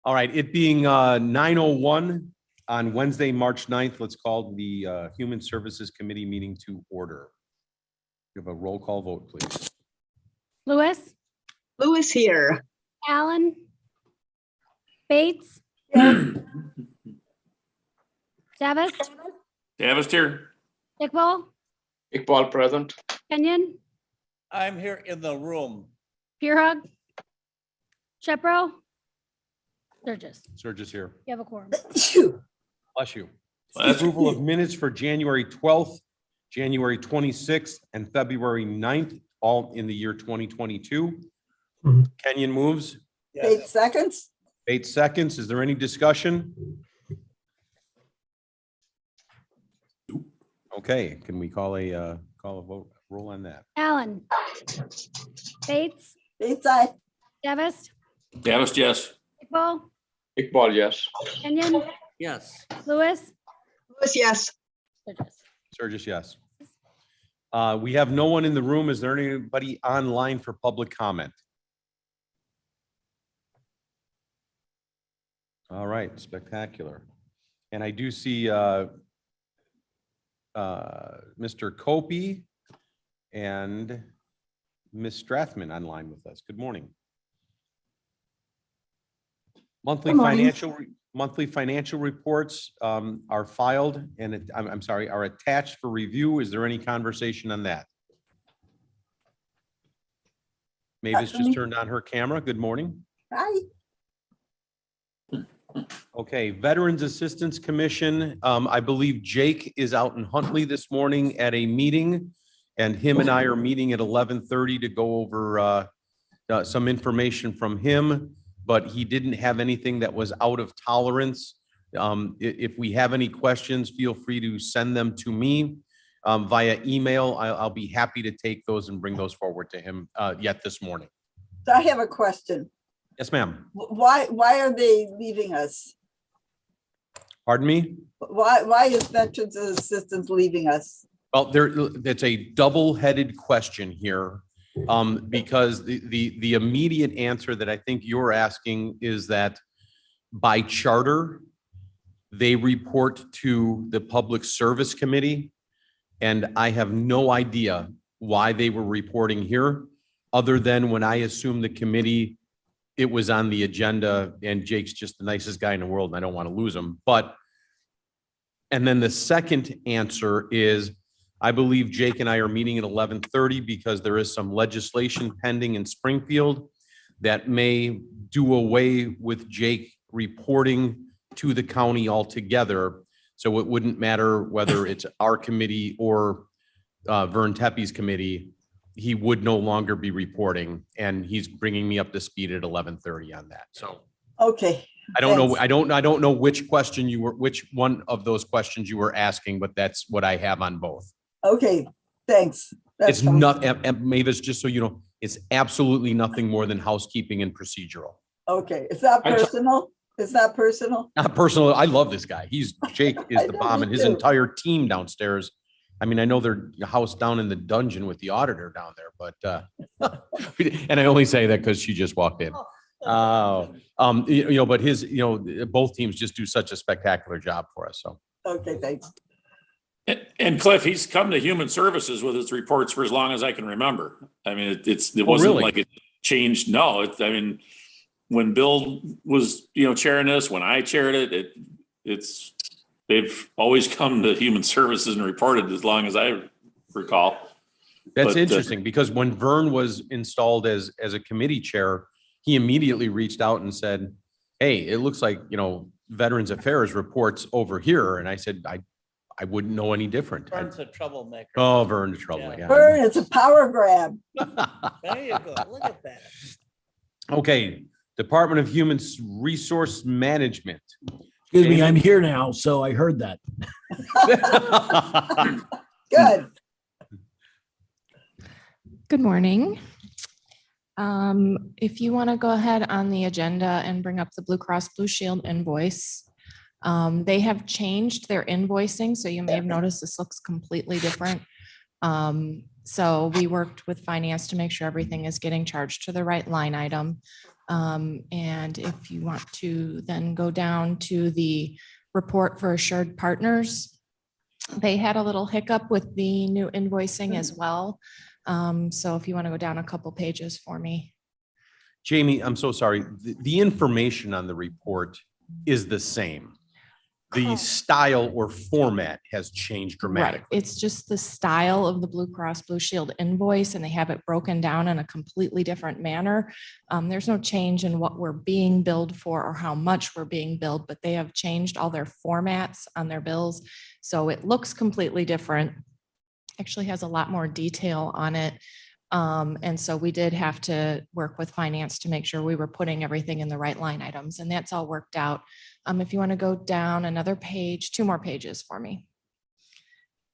All right, it being 9:01 on Wednesday, March 9th, let's call the Human Services Committee meeting to order. You have a roll call vote, please. Lewis, Lewis here. Allen, Bates, Davis, Davis here. Iqbal, Iqbal present. Kenyon, I'm here in the room. Purehug, Shepro, Surges here. you have a quorum. Bless you. Bless you. Approval of minutes for January 12th, January 26th, and February 9th, all in the year 2022. Kenyon moves. 8 seconds. 8 seconds. Is there any discussion? Okay, can we call a vote roll on that? Allen, Bates, Bates, aye. Davis, Davis, yes. Iqbal, Iqbal, yes. Kenyon, Yes. Lewis, Lewis, yes. Sturgis. Surges, yes. We have no one in the room. Is there anybody online for public comment? All right, spectacular. And I do see Mr. Copey and Ms. Strathman online with us. Good morning. Monthly Good morning. financial reports are filed and I'm sorry, are attached for review. Is there any conversation on that? Mavis just turned on her camera. Good morning. Aye. Okay, Veterans Assistance Commission. I believe Jake is out in Huntley this morning at a meeting, and him and I are meeting at 11:30 to go over some information from him, but he didn't have anything that was out of tolerance. If we have any questions, feel free to send them to me via email. I'll be happy to take those and bring those forward to him yet this morning. So I have a question. Yes, ma'am. Why are they leaving us? Pardon me? Why is Veterans Assistance leaving us? Well, that's a double-headed question here, because the immediate answer that I think you're asking is that by charter, they report to the Public Service Committee, and I have no idea why they were reporting here, other than when I assumed the committee, it was on the agenda, and Jake's just the nicest guy in the world, and I don't want to lose him. And then the second answer is, I believe Jake and I are meeting at 11:30 because there is some legislation pending in Springfield that may do away with Jake reporting to the county altogether. So it wouldn't matter whether it's our committee or Vern Tepe's committee, he would no longer be reporting, and he's bringing me up to speed at 11:30 on that. So Okay. I don't know. Thanks. I don't know which one of those questions you were asking, but that's what I have on both. Okay, thanks. That's It's fine. not, Mavis, just so you know, it's absolutely nothing more than housekeeping and procedural. Okay, it's not personal? It's not personal? Not personal. I love this guy. Jake is I the know, bomb, me and his too. entire team downstairs. I mean, I know they're housed down in the dungeon with the auditor down there, but, and I only say that because she just walked in. But both teams just do such a spectacular job for us. So. Okay, thanks. And Cliff, he's come to Human Services with his reports for as long as I can remember. I mean, it wasn't really? like it changed. No, I mean, when Bill was, chairing this, when I chaired it, they've always come to Human Services and reported as long as I recall. That's But, interesting because when Vern was installed as a committee chair, he immediately reached out and said, "Hey, it looks like, Veterans Affairs reports over here." And I said, I wouldn't know any different. Vern's a troublemaker. Oh, Vern's trouble. Yeah. Yeah. Vern, it's a power grab. There you go. Look at that. Okay, Department of Human Resource Management. Excuse me, I'm here now, so I heard that. Good. Good morning. If you want to go ahead on the agenda and bring up the Blue Cross Blue Shield invoice. They have changed their invoicing, so you may have noticed this looks completely different. So we worked with finance to make sure everything is getting charged to the right line item. And if you want to then go down to the report for Assured Partners, they had a little hiccup with the new invoicing as well. So if you want to go down a couple pages for me. Jamie, I'm so sorry. The information on the report is the same. The Correct. style or format has changed Right. dramatically. It's just the style of the Blue Cross Blue Shield invoice, and they have it broken down in a completely different manner. There's no change in what we're being billed for or how much we're being billed, but they have changed all their formats on their bills. So it looks completely different. Actually has a lot more detail on it. And so we did have to work with finance to make sure we were putting everything in the right line items, and that's all worked out. If you want to go down another page, 2 more pages for me.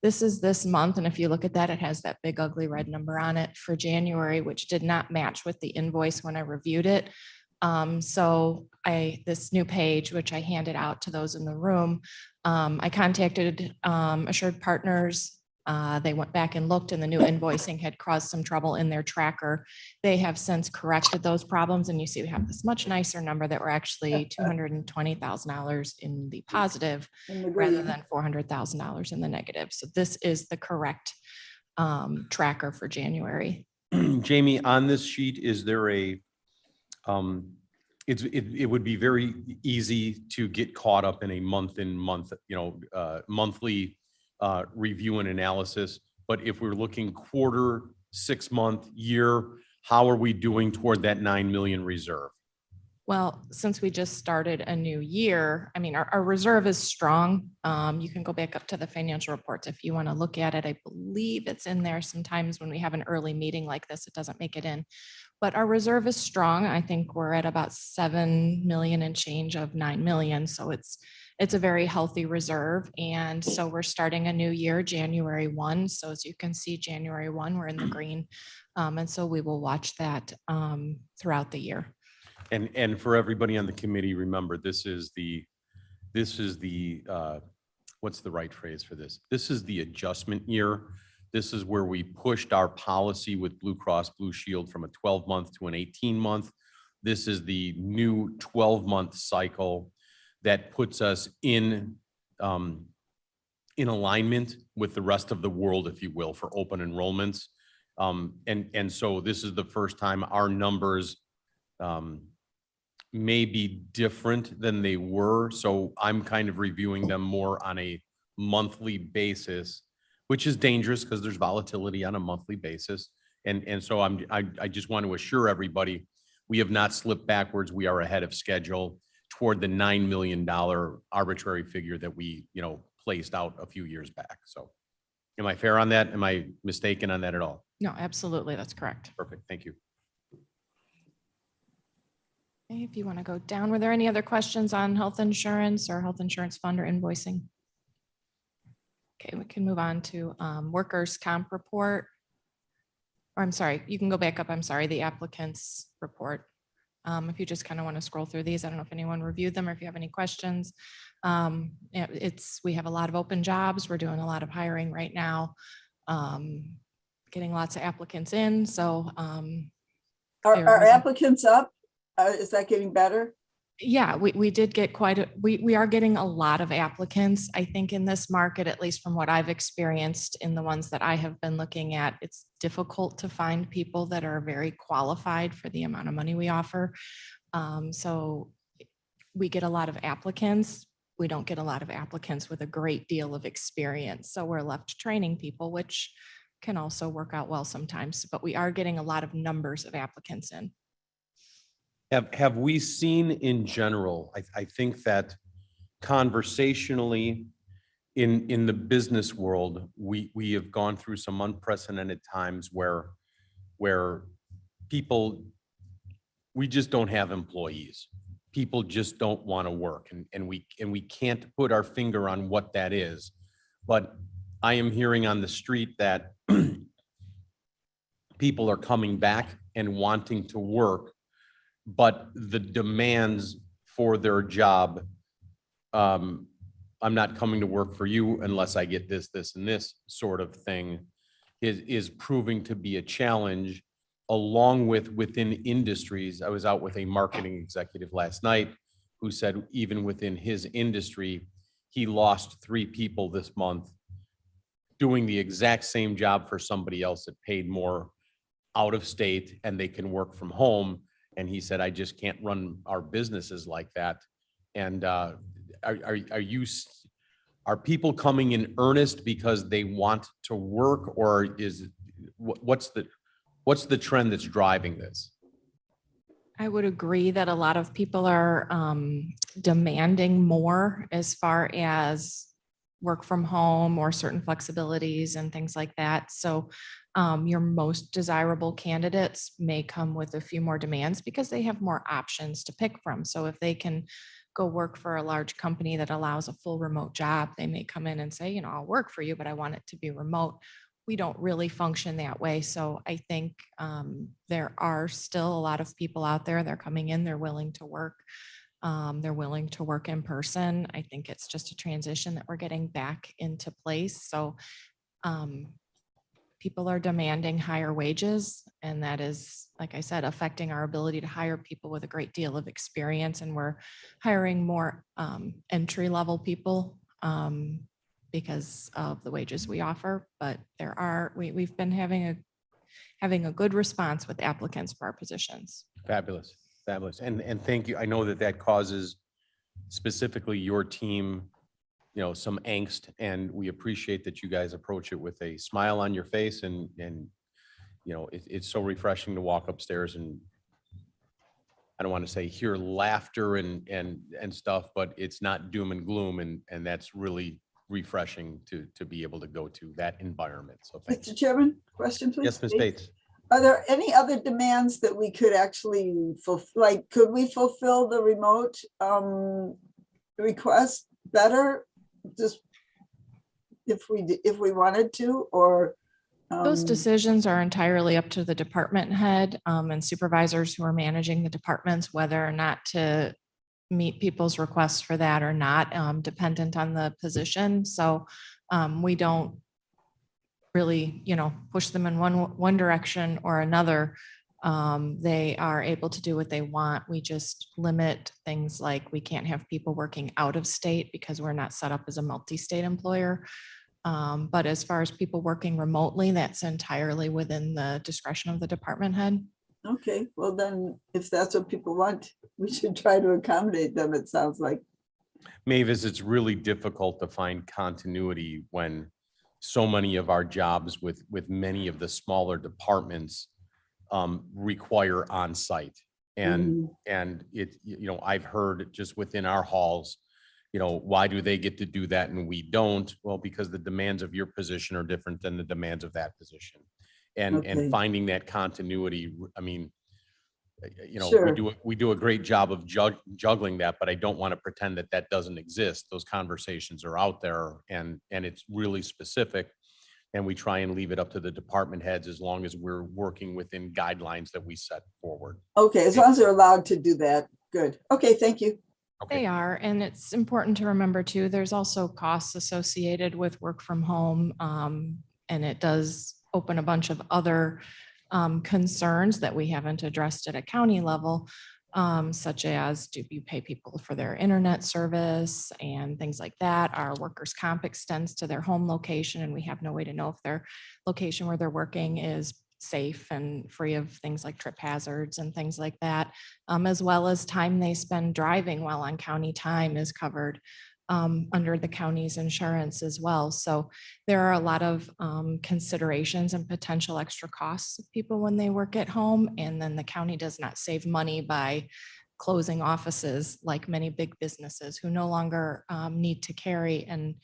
This is this month, and if you look at that, it has that big ugly red number on it for January, which did not match with the invoice when I reviewed it. So this new page, which I handed out to those in the room, I contacted Assured Partners. They went back and looked, and the new invoicing had caused some trouble in their tracker. They have since corrected those problems, and you see we have this much nicer number that we're actually $220,000 in the positive In the rather green. than $400,000 in the negative. So this is the correct tracker for January. Jamie, on this sheet, is there a, it would be very easy to get caught up in a month, monthly review and analysis. But if we're looking quarter, 6-month, year, how are we doing toward that 9 million reserve? Well, since we just started a new year, I mean, our reserve is strong. You can go back up to the financial reports if you want to look at it. I believe it's in there. Sometimes when we have an early meeting like this, it doesn't make it in. But our reserve is strong. I think we're at about 7 million and change of 9 million. So it's a very healthy reserve. And so we're starting a new year, January 1. So as you can see, January 1, we're in the green. And so we will watch that throughout the year. And for everybody on the committee, remember, this is the, what's the right phrase for this? This is the adjustment year. This is where we pushed our policy with Blue Cross Blue Shield from a 12-month to an 18-month. This is the new 12-month cycle that puts us in alignment with the rest of the world, if you will, for open enrollments. And so this is the first time our numbers may be different than they were. So I'm kind of reviewing them more on a monthly basis, which is dangerous because there's volatility on a monthly basis. And so I just want to assure everybody, we have not slipped backwards. We are ahead of schedule toward the $9 million arbitrary figure that we, placed out a few years back. So am I fair on that? Am I mistaken on that at all? No, absolutely. That's correct. Perfect. Thank you. Okay, if you want to go down, were there any other questions on health insurance or health insurance fund or invoicing? Okay, we can move on to workers' comp report. Or I'm sorry, you can go back up. I'm sorry, the applicants report. If you just kind of want to scroll through these, I don't know if anyone reviewed them or if you have any questions. We have a lot of open jobs. We're doing a lot of hiring right now, getting lots of applicants in. So Are applicants up? Is that getting better? yeah, we did get we are getting a lot of applicants. I think in this market, at least from what I've experienced in the ones that I have been looking at, it's difficult to find people that are very qualified for the amount of money we offer. So we get a lot of applicants. We don't get a lot of applicants with a great deal of experience. So we're left training people, which can also work out well sometimes, but we are getting a lot of numbers of applicants in. Have we seen in general, I think that conversationally in the business world, we have gone through some unprecedented times where people, we just don't have employees. People just don't want to work and we can't put our finger on what that is. But I am hearing on the street that people are coming back and wanting to work, but the demands for their job, I'm not coming to work for you unless I get this, this, and this sort of thing is proving to be a challenge. along with within industries. I was out with a marketing executive last night who said even within his industry, he lost 3 people this month doing the exact same job for somebody else that paid more out of state and they can work from home. And he said, I just can't run our businesses like that. And are people coming in earnest because they want to work, or what's the trend that's driving this? I would agree that a lot of people are demanding more as far as work from home or certain flexibilities and things like that. So your most desirable candidates may come with a few more demands because they have more options to pick from. So if they can go work for a large company that allows a full remote job, they may come in and say, you know, I'll work for you, but I want it to be remote. We don't really function that way. So I think there are still a lot of people out there. They're coming in, they're willing to work. They're willing to work in person. I think it's just a transition that we're getting back into place. So people are demanding higher wages, and that is, like I said, affecting our ability to hire people with a great deal of experience. And we're hiring more entry-level people because of the wages we offer. But we've been having a good response with applicants for our positions. Fabulous, fabulous. And thank you. I know that causes specifically your team, you know, some angst, and we appreciate that you guys approach it with a smile on your face, and you know, it's so refreshing to walk upstairs and I don't want to say hear laughter and stuff, but it's not doom and gloom, and that's really refreshing to be able to go to that environment. So thank you. Mr. Chairman, question, please. Yes, Ms. Bates. Are there any other demands that we could actually fulfill? Like, could we fulfill the remote request better? Just if we wanted to, or Those decisions are entirely up to the department head and supervisors who are managing the departments, whether or not to meet people's requests for that or not, dependent on the position. So we don't really, you know, push them in one direction or another. They are able to do what they want. We just limit things like we can't have people working out of state because we're not set up as a multi-state employer. But as far as people working remotely, that's entirely within the discretion of the department head. okay, well then, if that's what people want, we should try to accommodate them, it sounds like. Mavis, it's really difficult to find continuity when so many of our jobs with many of the smaller departments require on-site. And it, you know, I've heard just within our halls, you know, why do they get to do that and we don't? Well, because the demands of your position are different than the demands of that position. And Okay. finding that continuity, I mean, you know, Sure. we do a great job of juggling that, but I don't want to pretend that that doesn't exist. Those conversations are out there, and it's really specific. And we try and leave it up to the department heads as long as we're working within guidelines that we set forward. Okay, as long as they're allowed to do that, good. Okay, thank you. Okay. They are, and it's important to remember too, there's also costs associated with work from home. And it does open a bunch of other concerns that we haven't addressed at a county level, such as, do you pay people for their internet service and things like that? Our workers' comp extends to their home location, and we have no way to know if their location where they're working is safe and free of things like trip hazards and things like that, as well as time they spend driving while on county time is covered under the county's insurance as well. So there are a lot of considerations and potential extra costs of people when they work at home. And then the county does not save money by closing offices like many big businesses who no longer need to carry an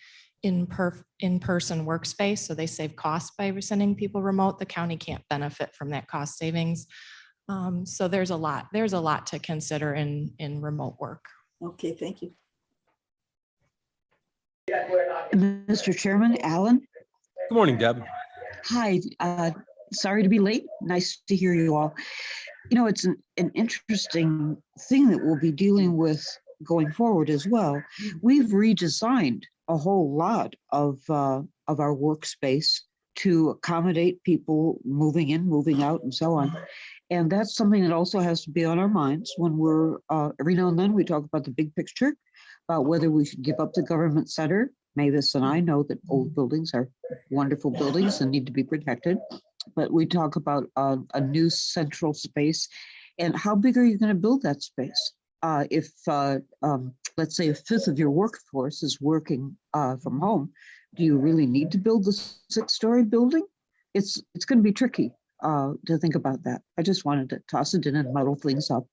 in-person workspace. So they save costs by sending people remote. The county can't benefit from that cost savings. So there's a lot to consider in remote work. Okay, thank you. Mr. Chairman, Alan, Good morning, Deb. hi. Sorry to be late. Nice to hear you all. You know, it's an interesting thing that we'll be dealing with going forward as well. We've redesigned a whole lot of our workspace to accommodate people moving in, moving out, and so on. And that's something that also has to be on our minds when we're, every now and then, we talk about the big picture, about whether we should give up the government center. Mavis and I know that old buildings are wonderful buildings and need to be protected. But we talk about a new central space. And how big are you going to build that space? If, let's say, a fifth of your workforce is working from home, do you really need to build the 6-story building? It's going to be tricky to think about that. I just wanted to toss it in and muddle things up.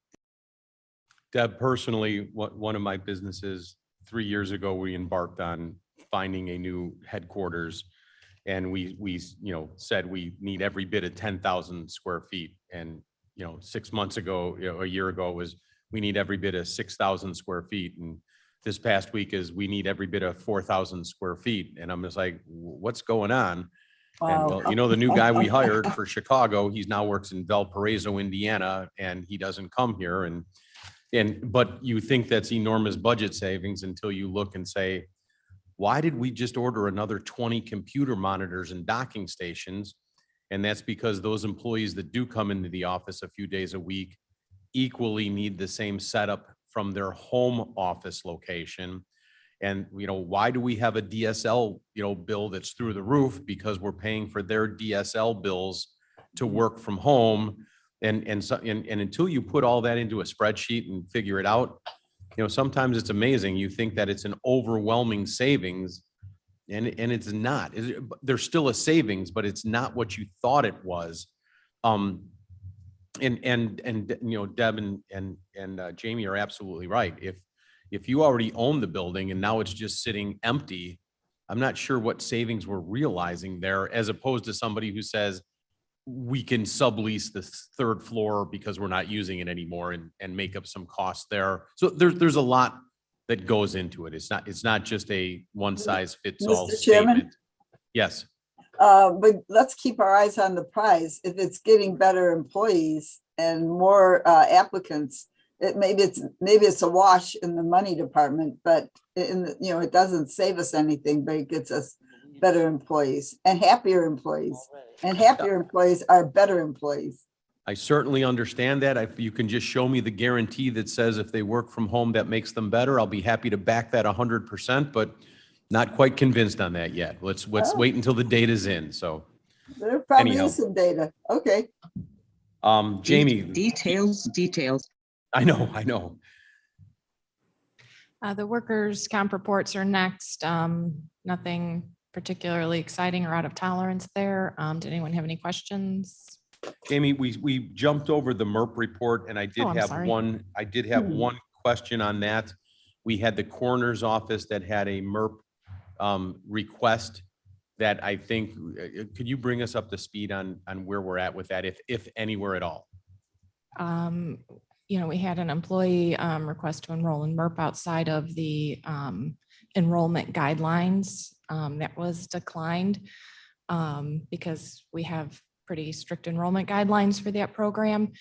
Deb, personally, one of my businesses, 3 years ago, we embarked on finding a new headquarters. And we said we need every bit of 10,000 square feet. And, 6 months ago, a year ago, it was, we need every bit of 6,000 square feet. And this past week is, we need every bit of 4,000 square feet. And I'm just like, what's going on? And well, the new guy we hired for Chicago, he's now works in Valparaiso, Indiana, and he doesn't come here. But you think that's enormous budget savings until you look and say, why did we just order another 20 computer monitors and docking stations? And that's because those employees that do come into the office a few days a week equally need the same setup from their home office location. And, why do we have a DSL, bill that's through the roof? Because we're paying for their DSL bills to work from home. And until you put all that into a spreadsheet and figure it out, sometimes it's amazing. You think that it's an overwhelming savings, and it's not. There's still a savings, but it's not what you thought it was. Deb and Jamie are absolutely right. If you already own the building and now it's just sitting empty, I'm not sure what savings we're realizing there, as opposed to somebody who says, we can sublease the third floor because we're not using it anymore and make up some costs there. So there's a lot that goes into it. It's not just a one size fits all Mr. Chairman? statement. Yes. But let's keep our eyes on the prize. If it's getting better employees and more applicants, maybe it's a wash in the money department, but it doesn't save us anything, but it gets us better employees and happier employees. And happier employees are better employees. I certainly understand that. If you can just show me the guarantee that says if they work from home, that makes them better, I'll be happy to back that 100%, but not quite convinced on that yet. Let's wait until the data's in. So There probably anyhow. is some data. Okay. Jamie. Details. I know. The workers' comp reports are next. Nothing particularly exciting or out of tolerance there. Did anyone have any questions? Jamie, we jumped over the MERP report, and I did I'm have sorry. one question on that. We had the coroner's office that had a MERP request that I think, could you bring us up to speed on where we're at with that, if anywhere at all? We had an employee request to enroll in MERP outside of the enrollment guidelines. That was declined because we have pretty strict enrollment guidelines for that program.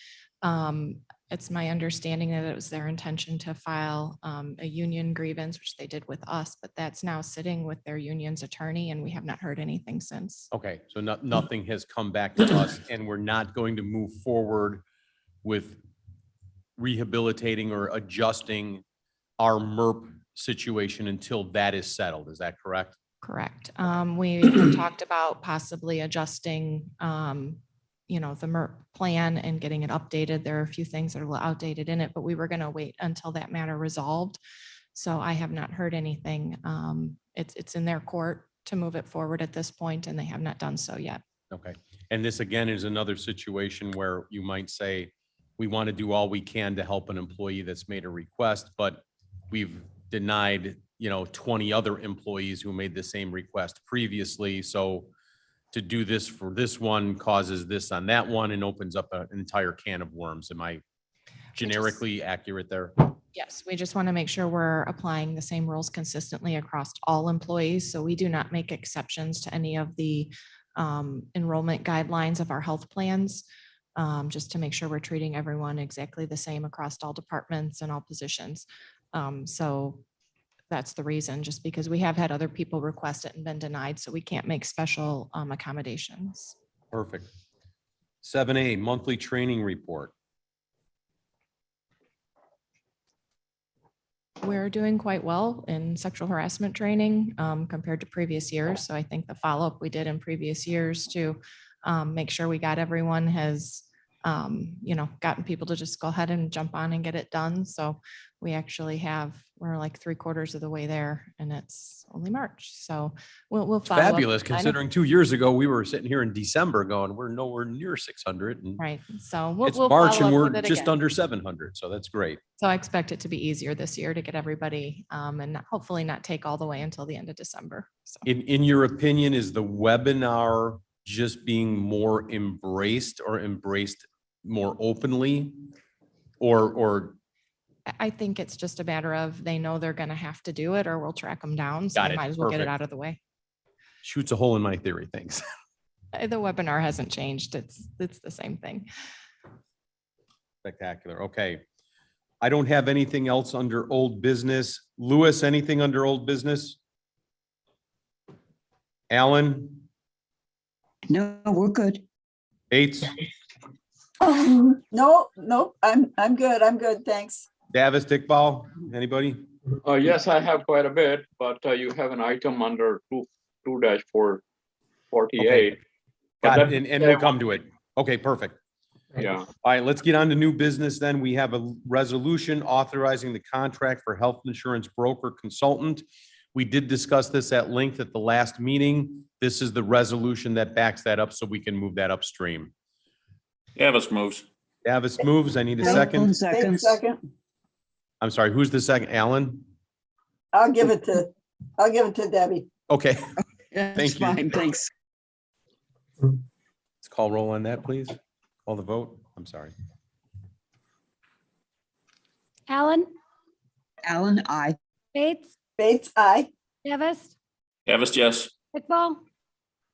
It's my understanding that it was their intention to file a union grievance, which they did with us, but that's now sitting with their union's attorney, and we have not heard anything since. Okay, so nothing has come back to us, and we're not going to move forward with rehabilitating or adjusting our MERP situation until that is settled. Is that correct? Correct. We have talked about possibly adjusting, the MERP plan and getting it updated. There are a few things that are a little outdated in it, but we were going to wait until that matter resolved. So I have not heard anything. It's in their court to move it forward at this point, and they have not done so yet. Okay. And this again is another situation where you might say, we want to do all we can to help an employee that's made a request, but we've denied 20 other employees who made the same request previously. So to do this for this one causes this on that one and opens up an entire can of worms. Am I generically accurate there? Yes, we just want to make sure we're applying the same rules consistently across all employees. So we do not make exceptions to any of the enrollment guidelines of our health plans, just to make sure we're treating everyone exactly the same across all departments and all positions. So that's the reason, just because we have had other people request it and been denied, so we can't make special accommodations. Perfect. 7A, monthly training report. We're doing quite well in sexual harassment training compared to previous years. So I think the follow-up we did in previous years to make sure we got everyone has, gotten people to just go ahead and jump on and get it done. So we actually we're like 3/4 of the way there, and it's only March. So we'll follow up. Fabulous, I know. considering 2 years ago, we were sitting here in December going, we're nowhere near 600. And Right. So we'll it's we'll March follow and up we're with it just again. under 700. So that's great. So I expect it to be easier this year to get everybody hopefully not take all the way until the end of December. So In your opinion, is the webinar just being more embraced or embraced more openly? Or I think it's just a matter of they know they're going to have to do it or we'll track them down. So Got they it. might as well get it Perfect. out of the way. shoots a hole in my theory, thanks. The webinar hasn't changed. It's the same thing. Spectacular. Okay. I don't have anything else under old business. Louis, anything under old business? Alan, No, we're good. Bates, No, I'm good. I'm good. Thanks. Davis, Dickball, anybody? Yes, I have quite a bit, but you have an item under 2-448. But Got it, that- and we'll come to it. Okay, perfect. Yeah, All right, let's get on to new business then. We have a resolution authorizing the contract for health insurance broker consultant. We did discuss this at length at the last meeting. This is the resolution that backs that up so we can move that upstream. Davis moves. Davis moves. I need a Alan second. Wait a Seconds. second. I'm sorry, who's the second? Alan? I'll give it to Debbie. Okay, That's Thank you. fine, thanks. let's call roll on that, please. Call the vote. I'm sorry. Allen, Alan, I. Bates, Bates, aye. Davis, Davis, yes. Iqbal,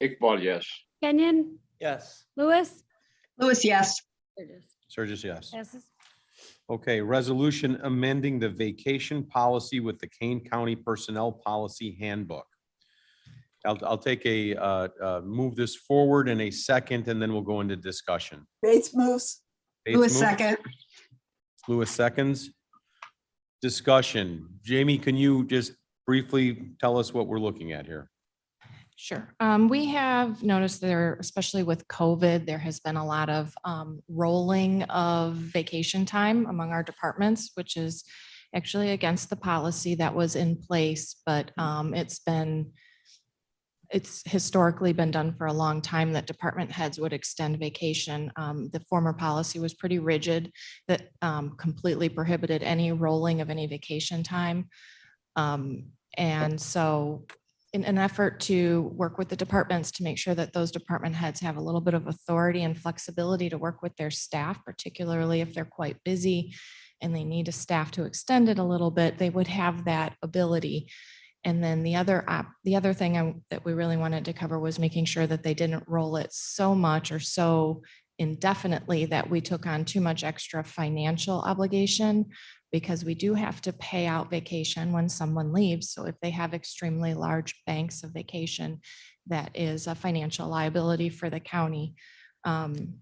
Iqbal, yes. Kenyon, Yes. Lewis. Louis, yes. Surges, yes. Passes. Okay, resolution amending the vacation policy with the Kane County Personnel Policy Handbook. I'll take move this forward in a second, and then we'll go into discussion. Bates moves. Bates moves. Lewis seconds. Discussion. Jamie, can you just briefly tell us what we're looking at here? Sure. We have noticed there, especially with COVID, there has been a lot of rolling of vacation time among our departments, which is actually against the policy that was in place, but it's historically been done for a long time that department heads would extend vacation. The former policy was pretty rigid that completely prohibited any rolling of any vacation time. And so in an effort to work with the departments to make sure that those department heads have a little bit of authority and flexibility to work with their staff, particularly if they're quite busy and they need a staff to extend it a little bit, they would have that ability. And then the other thing that we really wanted to cover was making sure that they didn't roll it so much or so indefinitely that we took on too much extra financial obligation, because we do have to pay out vacation when someone leaves. So if they have extremely large banks of vacation, that is a financial liability for the county. And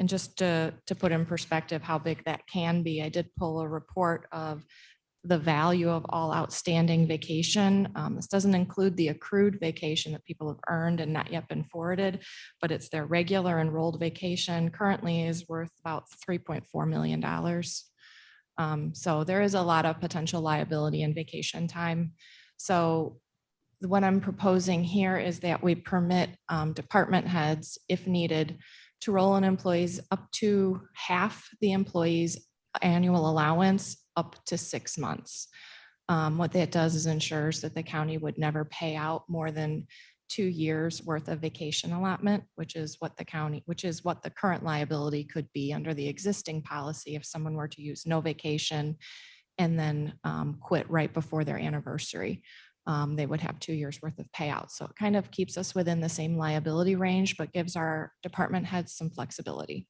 just to put in perspective how big that can be, I did pull a report of the value of all outstanding vacation. This doesn't include the accrued vacation that people have earned and not yet been forwarded, but it's their regular enrolled vacation currently is worth about $3.4 million. So there is a lot of potential liability in vacation time. So what I'm proposing here is that we permit department heads, if needed, to roll in employees up to half the employee's annual allowance up to 6 months. What that does is ensures that the county would never pay out more than 2 years worth of vacation allotment, which is what the current liability could be under the existing policy if someone were to use no vacation and then quit right before their anniversary. They would have 2 years worth of payout. So it kind of keeps us within the same liability range, but gives our department heads some flexibility.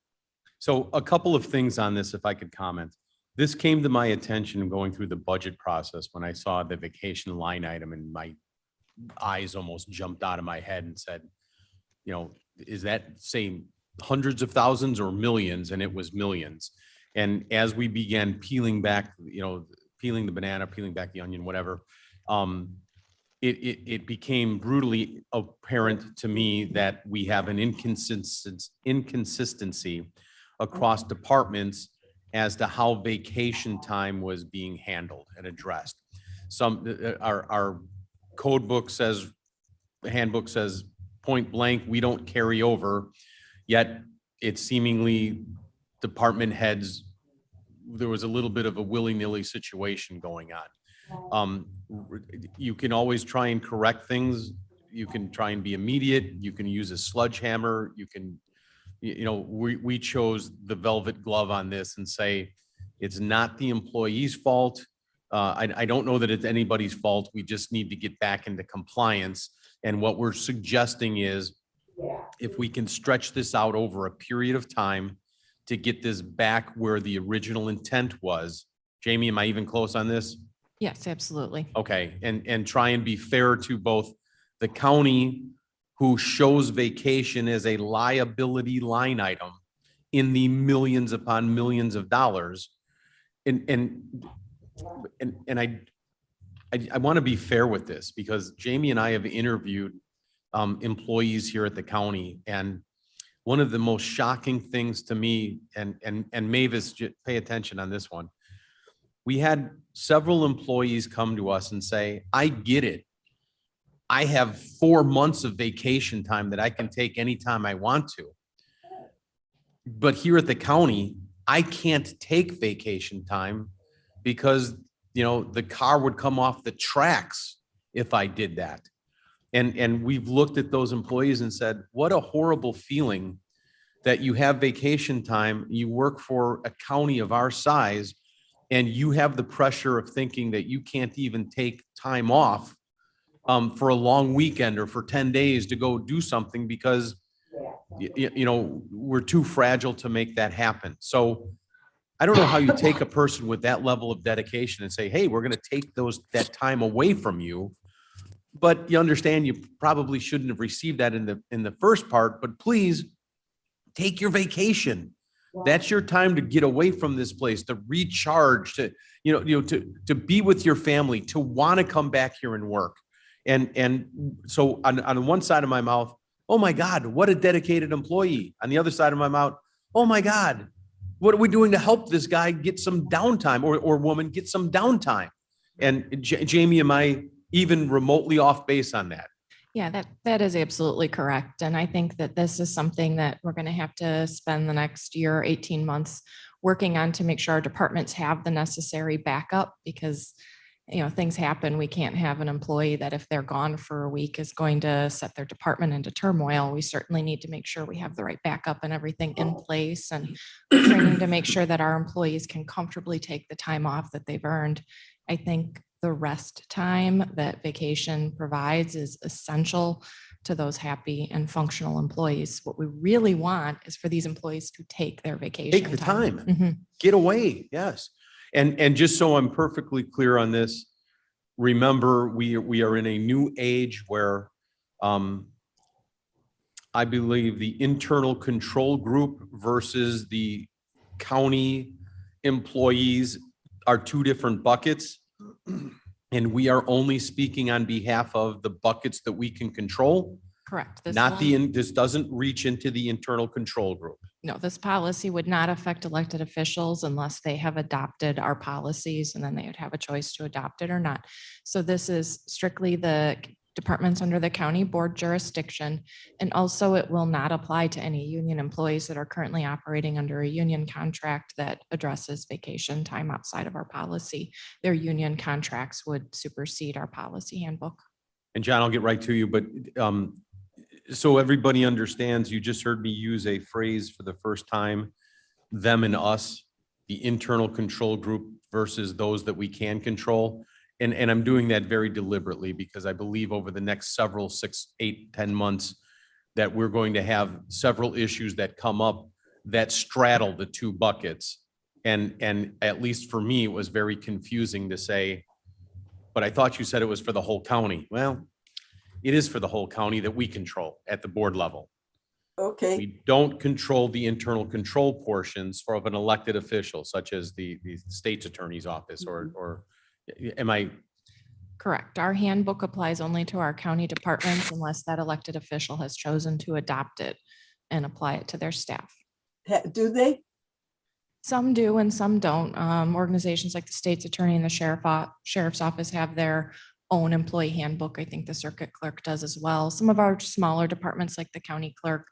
So a couple of things on this, if I could comment. This came to my attention going through the budget process when I saw the vacation line item and my eyes almost jumped out of my head and said, you know, is that saying hundreds of thousands or millions? And it was millions. And as we began peeling back, you know, peeling the banana, peeling back the onion, whatever, it became brutally apparent to me that we have an inconsistency across departments as to how vacation time was being handled and addressed. Our code book says, the handbook says point blank, we don't carry over, yet it's seemingly department heads, there was a little bit of a willy-nilly situation going on. You can always try and correct things. You can try and be immediate. You can use a sledgehammer. You can, you know, we chose the velvet glove on this and say, it's not the employee's fault. I don't know that it's anybody's fault. We just need to get back into compliance. And what we're suggesting is if we can stretch this out over a period of time to get this back where the original intent was. Jamie, am I even close on this? Yes, absolutely. Okay, and try and be fair to both the county, who shows vacation as a liability line item in the millions upon millions of dollars. And I want to be fair with this because Jamie and I have interviewed employees here at the county, and one of the most shocking things to me, and Mavis, pay attention on this one. We had several employees come to us and say, I get it. I have 4 months of vacation time that I can take anytime I want to. But here at the county, I can't take vacation time because, you know, the car would come off the tracks if I did that. And we've looked at those employees and said, what a horrible feeling that you have vacation time, you work for a county of our size, and you have the pressure of thinking that you can't even take time off for a long weekend or for 10 days to go do something because, you know, we're too fragile to make that happen. So I don't know how you take a person with that level of dedication and say, hey, we're going to take that time away from you. But you understand you probably shouldn't have received that in the first part, but please take your vacation. That's your time to get away from this place, to recharge, to be with your family, to want to come back here and work. And so on one side of my mouth, oh my God, what a dedicated employee. On the other side of my mouth, oh my God, what are we doing to help this guy get some downtime or woman get some downtime? And Jamie, am I even remotely off base on that? Yeah, that is absolutely correct. And I think that this is something that we're going to have to spend the next year, 18 months working on to make sure our departments have the necessary backup because, you know, things happen. We can't have an employee that if they're gone for a week is going to set their department into turmoil. We certainly need to make sure we have the right backup and everything in place and training to make sure that our employees can comfortably take the time off that they've earned. I think the rest time that vacation provides is essential to those happy and functional employees. What we really want is for these employees to take their vacation. Take the time, Mhm. get away. Yes. And just so I'm perfectly clear on this, remember, we are in a new age where I believe the internal control group versus the county employees are two different buckets. And we are only speaking on behalf of the buckets that we can control. Correct. This doesn't reach into the internal control group. No, this policy would not affect elected officials unless they have adopted our policies, and then they would have a choice to adopt it or not. So this is strictly the departments under the county board jurisdiction. And also it will not apply to any union employees that are currently operating under a union contract that addresses vacation time outside of our policy. Their union contracts would supersede our policy handbook. And John, I'll get right to you, but so everybody understands, you just heard me use a phrase for the first time, them and us, the internal control group versus those that we can control. And I'm doing that very deliberately because I believe over the next several 6, 8, 10 months that we're going to have several issues that come up that straddle the two buckets. And at least for me, it was very confusing to say, but I thought you said it was for the whole county. Well, it is for the whole county that we control at the board level. Okay, We don't control the internal control portions for of an elected official, such as the state's attorney's office or am I, Correct. Our handbook applies only to our county departments unless that elected official has chosen to adopt it and apply it to their staff. do they? Some do and some don't. Organizations like the state's attorney and the sheriff's office have their own employee handbook. I think the circuit clerk does as well. Some of our smaller departments, like the county clerk,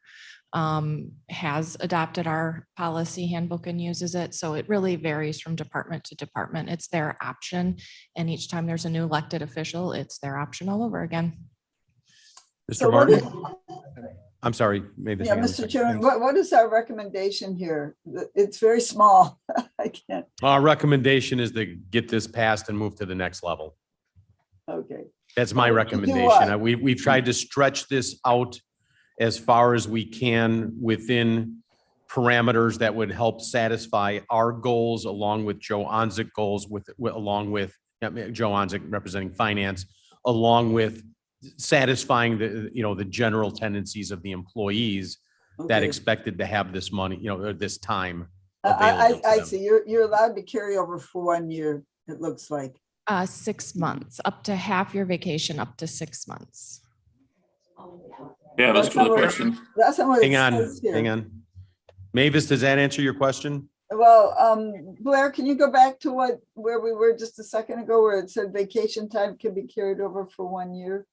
has adopted our policy handbook and uses it. So it really varies from department to department. It's their option. And each time there's a new elected official, it's their option all over again. So Mr. what Martin? I'm sorry, maybe. Yeah, Mr. Chairman, what is our recommendation here? It's very small. I can't, Our recommendation is to get this passed and move to the next level. okay. That's my Do recommendation. what? We've tried to stretch this out as far as we can within parameters that would help satisfy our goals along with Joe Onzik goals along with Joe Onzik representing finance, along with satisfying the general tendencies of the employees that Okay. expected to have this money, or this time I available to them. see. You're allowed to carry over for 1 year, it looks like. 6 months, up to half your vacation, up to 6 months. Yeah, that's That's for the not what- question. That's not what it Hang on, says here. hang on. Mavis, does that answer your question? Well, Blair, can you go back to where we were just a second ago, where it said vacation time can be carried over for 1 year?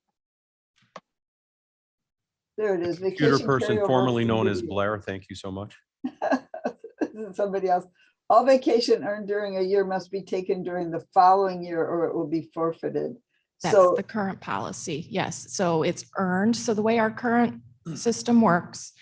There it is. Computer vacation person carryover formerly for known the as year. Blair, thank you so much. This is somebody else. All vacation earned during a year must be taken during the following year or it will be forfeited. That's So, the current policy. Yes. So it's earned. So the way our current system works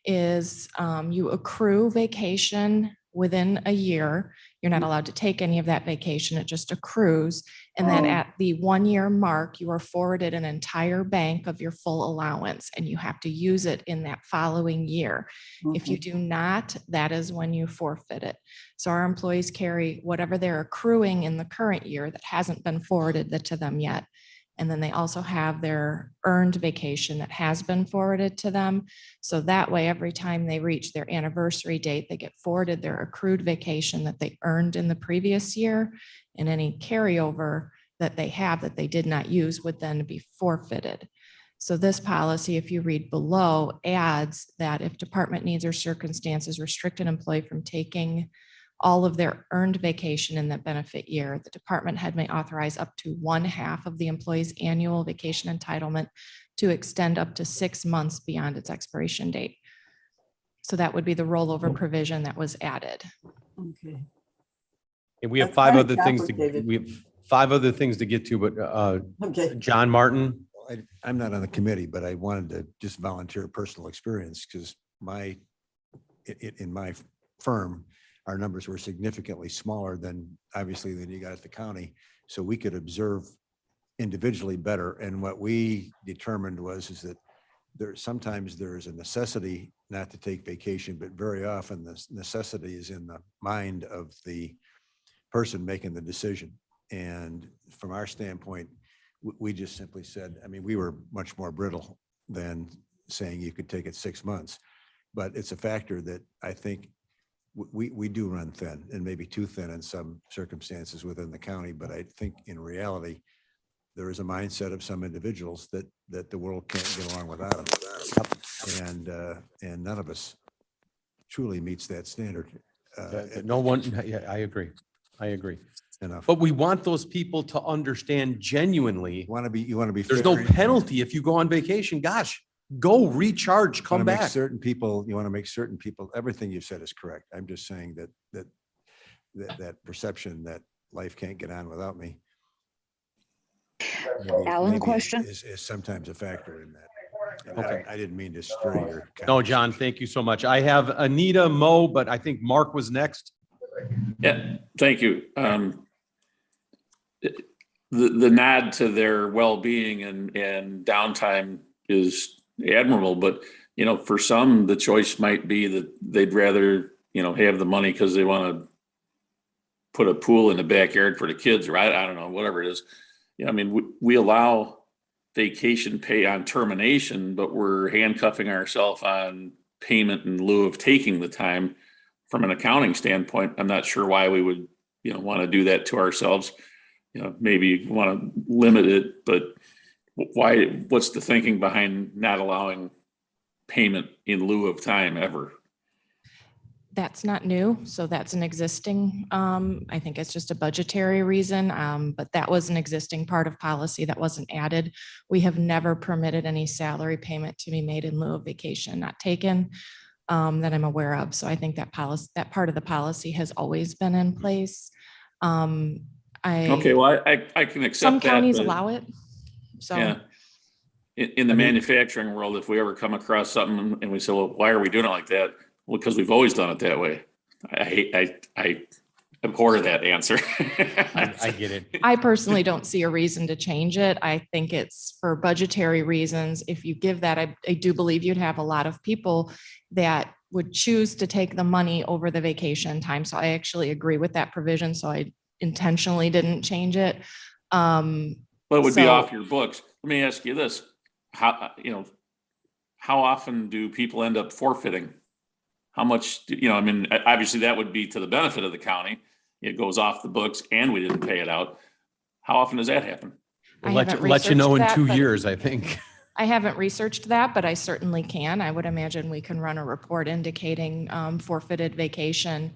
is you accrue vacation within a year. You're not allowed to take any of that vacation. It just accrues. And then Oh. at the 1 year mark, you are forwarded an entire bank of your full allowance and you have to use it in that following year. If you do not, that is when you forfeit it. So our employees carry whatever they're accruing in the current year that hasn't been forwarded to them yet. And then they also have their earned vacation that has been forwarded to them. So that way, every time they reach their anniversary date, they get forwarded their accrued vacation that they earned in the previous year. And any carryover that they have that they did not use would then be forfeited. So this policy, if you read below, adds that if department needs or circumstances restrict an employee from taking all of their earned vacation in that benefit year, the department head may authorize up to 1/2 of the employee's annual vacation entitlement to extend up to 6 months beyond its expiration date. So that would be the rollover provision that was added. okay. And we have That's five kinda other things complicated. we have 5 other things to get to, but Okay, John Martin, I'm not on the committee, but I wanted to just volunteer personal experience because in my firm, our numbers were significantly smaller than obviously than you got at the county. So we could observe individually better. And what we determined is that sometimes there is a necessity not to take vacation, but very often the necessity is in the mind of the person making the decision. And from our standpoint, we just simply said, I mean, we were much more brittle than saying you could take it 6 months. But it's a factor that I think we do run thin and maybe too thin in some circumstances within the county. But I think in reality, there is a mindset of some individuals that the world can't get along without them. And none of us truly meets that standard. no one, yeah, I agree. I agree. Enough. But we want those people to understand genuinely, You want to be. there's no fair. penalty if you go on vacation. Gosh, go recharge, come You wanna make back. Certain people, you want to make certain people, everything you've said is correct. I'm just saying that perception that life can't get on without me. Alan, maybe question? Is sometimes a factor in that. And Okay. I didn't mean to stray your. No, John, thank you so much. I have Anita, Mo, but I think Mark was next. Yeah, thank you. The nod to their well-being and downtime is admirable, but for some, the choice might be that they'd rather, have the money because they want to put a pool in the backyard for the kids, or I don't know, whatever it is. Yeah, I mean, we allow vacation pay on termination, but we're handcuffing ourselves on payment in lieu of taking the time. From an accounting standpoint, I'm not sure why we would, want to do that to ourselves. Maybe want to limit it, but why, what's the thinking behind not allowing payment in lieu of time ever? That's not new, so that's an existing, I think it's just a budgetary reason, but that was an existing part of policy that wasn't added. We have never permitted any salary payment to be made in lieu of vacation not taken, that I'm aware of. So I think that policy, that part of the policy has always been in place. Okay, well, I can accept Some that. counties but- allow it, so. Yeah. In the manufacturing world, if we ever come across something and we say, well, why are we doing it like that? Well, because we've always done it that way. I abhor that answer. I get it. I personally don't see a reason to change it. I think it's for budgetary reasons. If you give that, I do believe you'd have a lot of people that would choose to take the money over the vacation time. So I actually agree with that provision. So I intentionally didn't change it. But it would be So- off your books. Let me ask you this. How often do people end up forfeiting? How much, obviously that would be to the benefit of the county. It goes off the books and we didn't pay it out. How often does that happen? I Let haven't you know in researched that, 2 but- years, I think. I haven't researched that, but I certainly can. I would imagine we can run a report indicating forfeited vacation.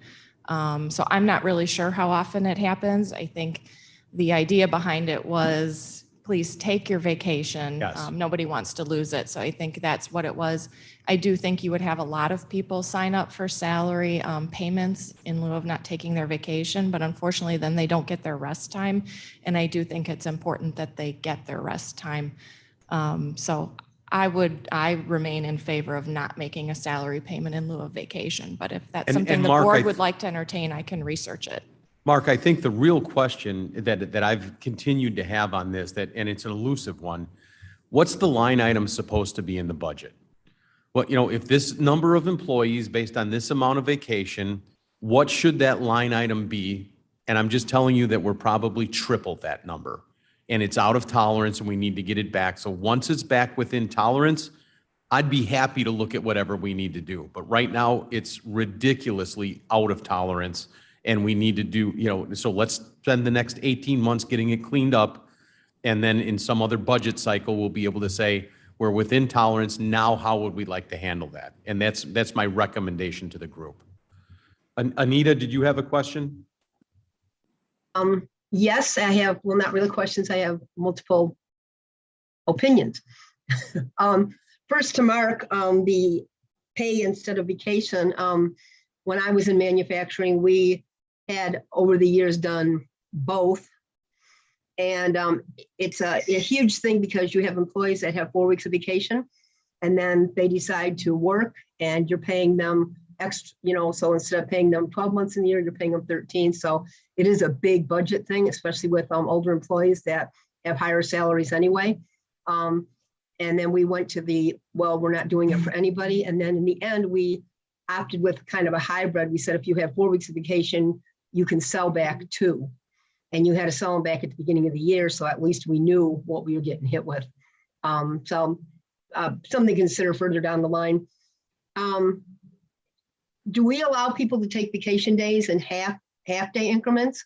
So I'm not really sure how often it happens. I think the idea behind it was, please take your vacation. Yes. Nobody wants to lose it. So I think that's what it was. I do think you would have a lot of people sign up for salary payments in lieu of not taking their vacation, but unfortunately then they don't get their rest time. And I do think it's important that they get their rest time. So I remain in favor of not making a salary payment in lieu of vacation. But if that's And- something and the Mark, board would like to entertain, I can research it. Mark, I think the real question that I've continued to have on this, and it's an elusive one, what's the line item supposed to be in the budget? Well, if this number of employees based on this amount of vacation, what should that line item be? And I'm just telling you that we're probably triple that number. And it's out of tolerance and we need to get it back. So once it's back within tolerance, I'd be happy to look at whatever we need to do. But right now, it's ridiculously out of tolerance. And we need to do, so let's spend the next 18 months getting it cleaned up. And then in some other budget cycle, we'll be able to say, we're within tolerance. Now, how would we like to handle that? And that's my recommendation to the group. Anita, did you have a question? Yes, I have, well, not really questions. I have multiple opinions. First to Mark, the pay instead of vacation. When I was in manufacturing, we had over the years done both. And it's a huge thing because you have employees that have 4 weeks of vacation and then they decide to work and you're paying them extra, so instead of paying them 12 months in the year, you're paying them 13. So it is a big budget thing, especially with older employees that have higher salaries anyway. And then we went to we're not doing it for anybody. And then in the end, we opted with kind of a hybrid. We said, if you have 4 weeks of vacation, you can sell back 2. And you had to sell them back at the beginning of the year. So at least we knew what we were getting hit with. Something to consider further down the line. Do we allow people to take vacation days in half-day increments?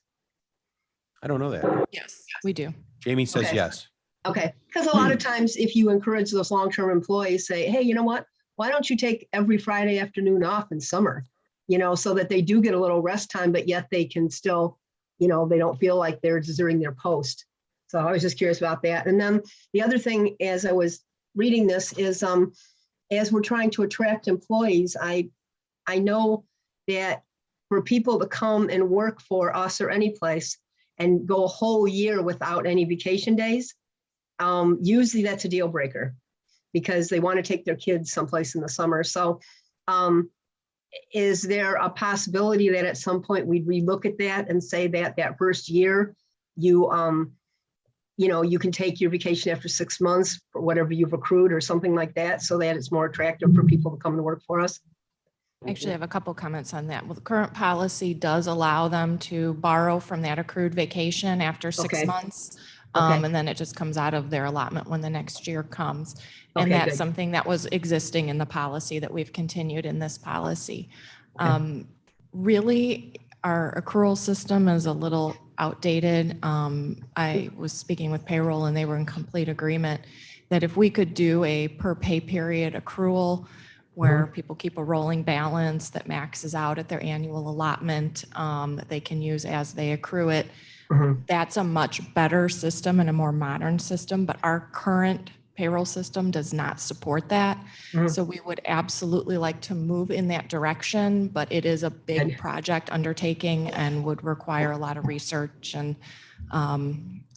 I don't know that. Yes, we do. Jamie says Okay. yes. Okay, because a lot of times if you encourage those long-term employees, say, hey, you know what? Why don't you take every Friday afternoon off in summer? So that they do get a little rest time, but yet they can still, they don't feel like they're deserting their post. So I was just curious about that. And then the other thing, as I was reading this, is as we're trying to attract employees, I know that for people to come and work for us or any place and go a whole year without any vacation days, usually that's a deal breaker because they want to take their kids someplace in the summer. So is there a possibility that at some point we'd relook at that and say that that first year you can take your vacation after 6 months for whatever you've accrued or something like that so that it's more attractive for people to come and work for us? Actually, I have a couple comments on that. Well, the current policy does allow them to borrow from that accrued vacation after 6 Okay. months. Okay. And then it just comes out of their allotment when the next year comes. And Okay, that's good. something that was existing in the policy that we've continued in this policy. Really, our accrual system is a little outdated. I was speaking with payroll and they were in complete agreement that if we could do a per pay period accrual where people keep a rolling balance that maxes out at their annual allotment, that they can use as they accrue it, that's a much better system and a more modern system, but our current payroll system does not support that. So we would absolutely like to move in that direction, but it is a big project undertaking and would require a lot of research and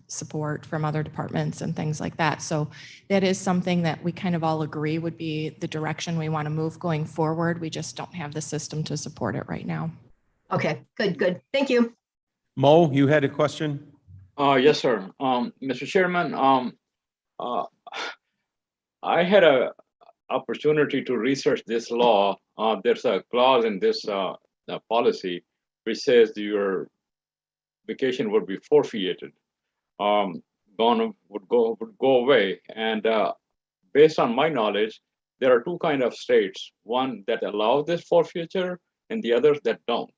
support from other departments and things like that. So that is something that we kind of all agree would be the direction we want to move going forward. We just don't have the system to support it right now. Okay, good, good. Thank you. Mo, you had a question? Yes, sir. Mr. Chairman, I had a opportunity to research this law. There's a clause in this policy which says your vacation would be forfeited, would go away. And based on my knowledge, there are two kind of states: one that allow this forfeiture, and the others that don't.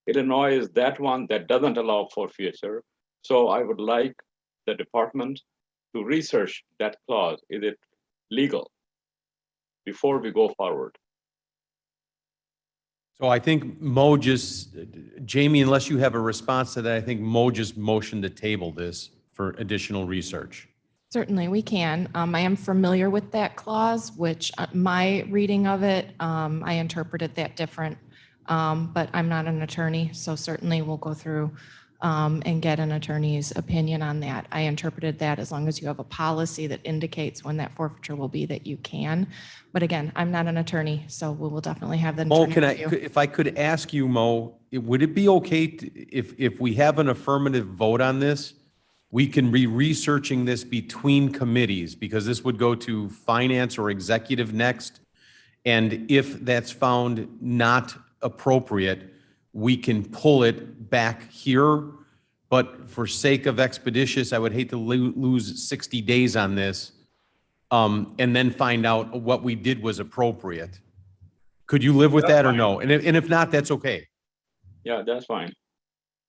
Illinois is that one that doesn't allow forfeiture. So I would like the department to research that clause. Is it legal before we go forward? So I think Mo just, Jamie, unless you have a response to that, I think Mo just motioned to table this for additional research. Certainly, we can. I am familiar with that clause, which my reading of it, I interpreted that different. But I'm not an attorney, so certainly we'll go through and get an attorney's opinion on that. I interpreted that as long as you have a policy that indicates when that forfeiture will be, that you can. But again, I'm not an attorney, so we will definitely have the Mo, attorney can I, review. if I could ask you, Mo, would it be okay if we have an affirmative vote on this, we can be researching this between committees, because this would go to finance or executive next. And if that's found not appropriate, we can pull it back here. But for sake of expeditious, I would hate to lose 60 days on this and then find out what we did was appropriate. Could you live with that or no? And if not, that's okay. Yeah, that's fine.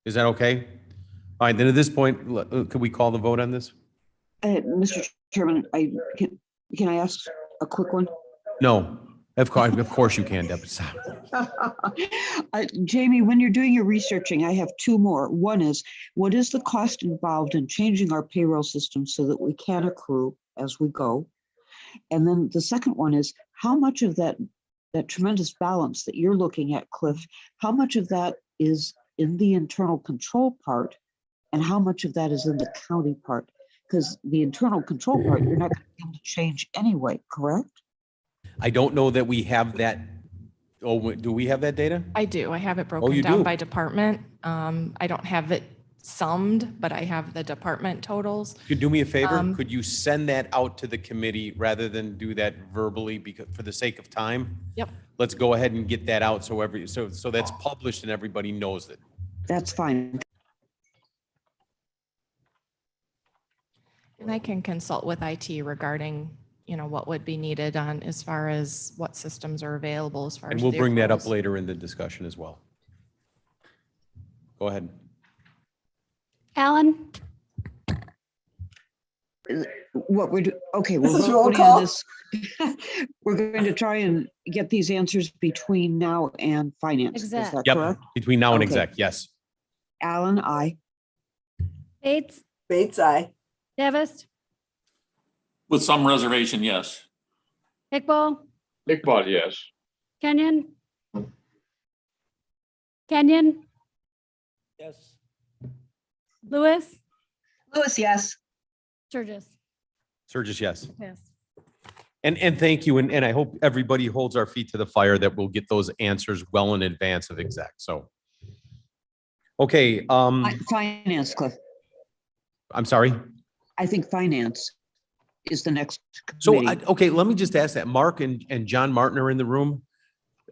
Is that okay? All right, then at this point, could we call the vote on this? Mr. Chairman, can I ask a quick one? No, of course you can, Deb. Stop. Jamie, when you're doing your researching, I have two more. One is, what is the cost involved in changing our payroll system so that we can accrue as we go? And then the second one is, how much of that tremendous balance that you're looking at, Cliff, how much of that is in the internal control part and how much of that is in the county part? Because the internal control part, you're not going to be able to change anyway, correct? I don't know that we have that. Oh, do we have that data? I do. I have it you broken do? down by department. I don't have it summed, but I have the department totals. Could you do me a favor? Could you send that out to the committee rather than do that verbally, because for the sake of time? Yep. Let's go ahead and get that out so that's published and everybody knows it. That's fine. And I can consult with IT regarding, what would be needed on as far as what systems are available as far as. And we'll the bring that up accruals. later in the discussion as well. Go ahead. Alan, What we're okay, This we're is roll voting on call? this. We're going to try and get these answers between now and finance. Is Exec. that Yep, correct? between now and Okay. exec, yes. Alan, I. Bates, Bates, aye. Davis, With some reservation, yes. Iqbal, Iqbal, yes. Kenyon. Kenyon, Yes. Lewis, Lewis, yes. Sturgis. Surges, yes. Yes. And thank you. And I hope everybody holds our feet to the fire that we'll get those answers well in advance of exec. So. Okay, Finance, Cliff. I'm sorry. I think finance is the next So, committee. okay, let me just ask that. Mark and John Martin are in the room.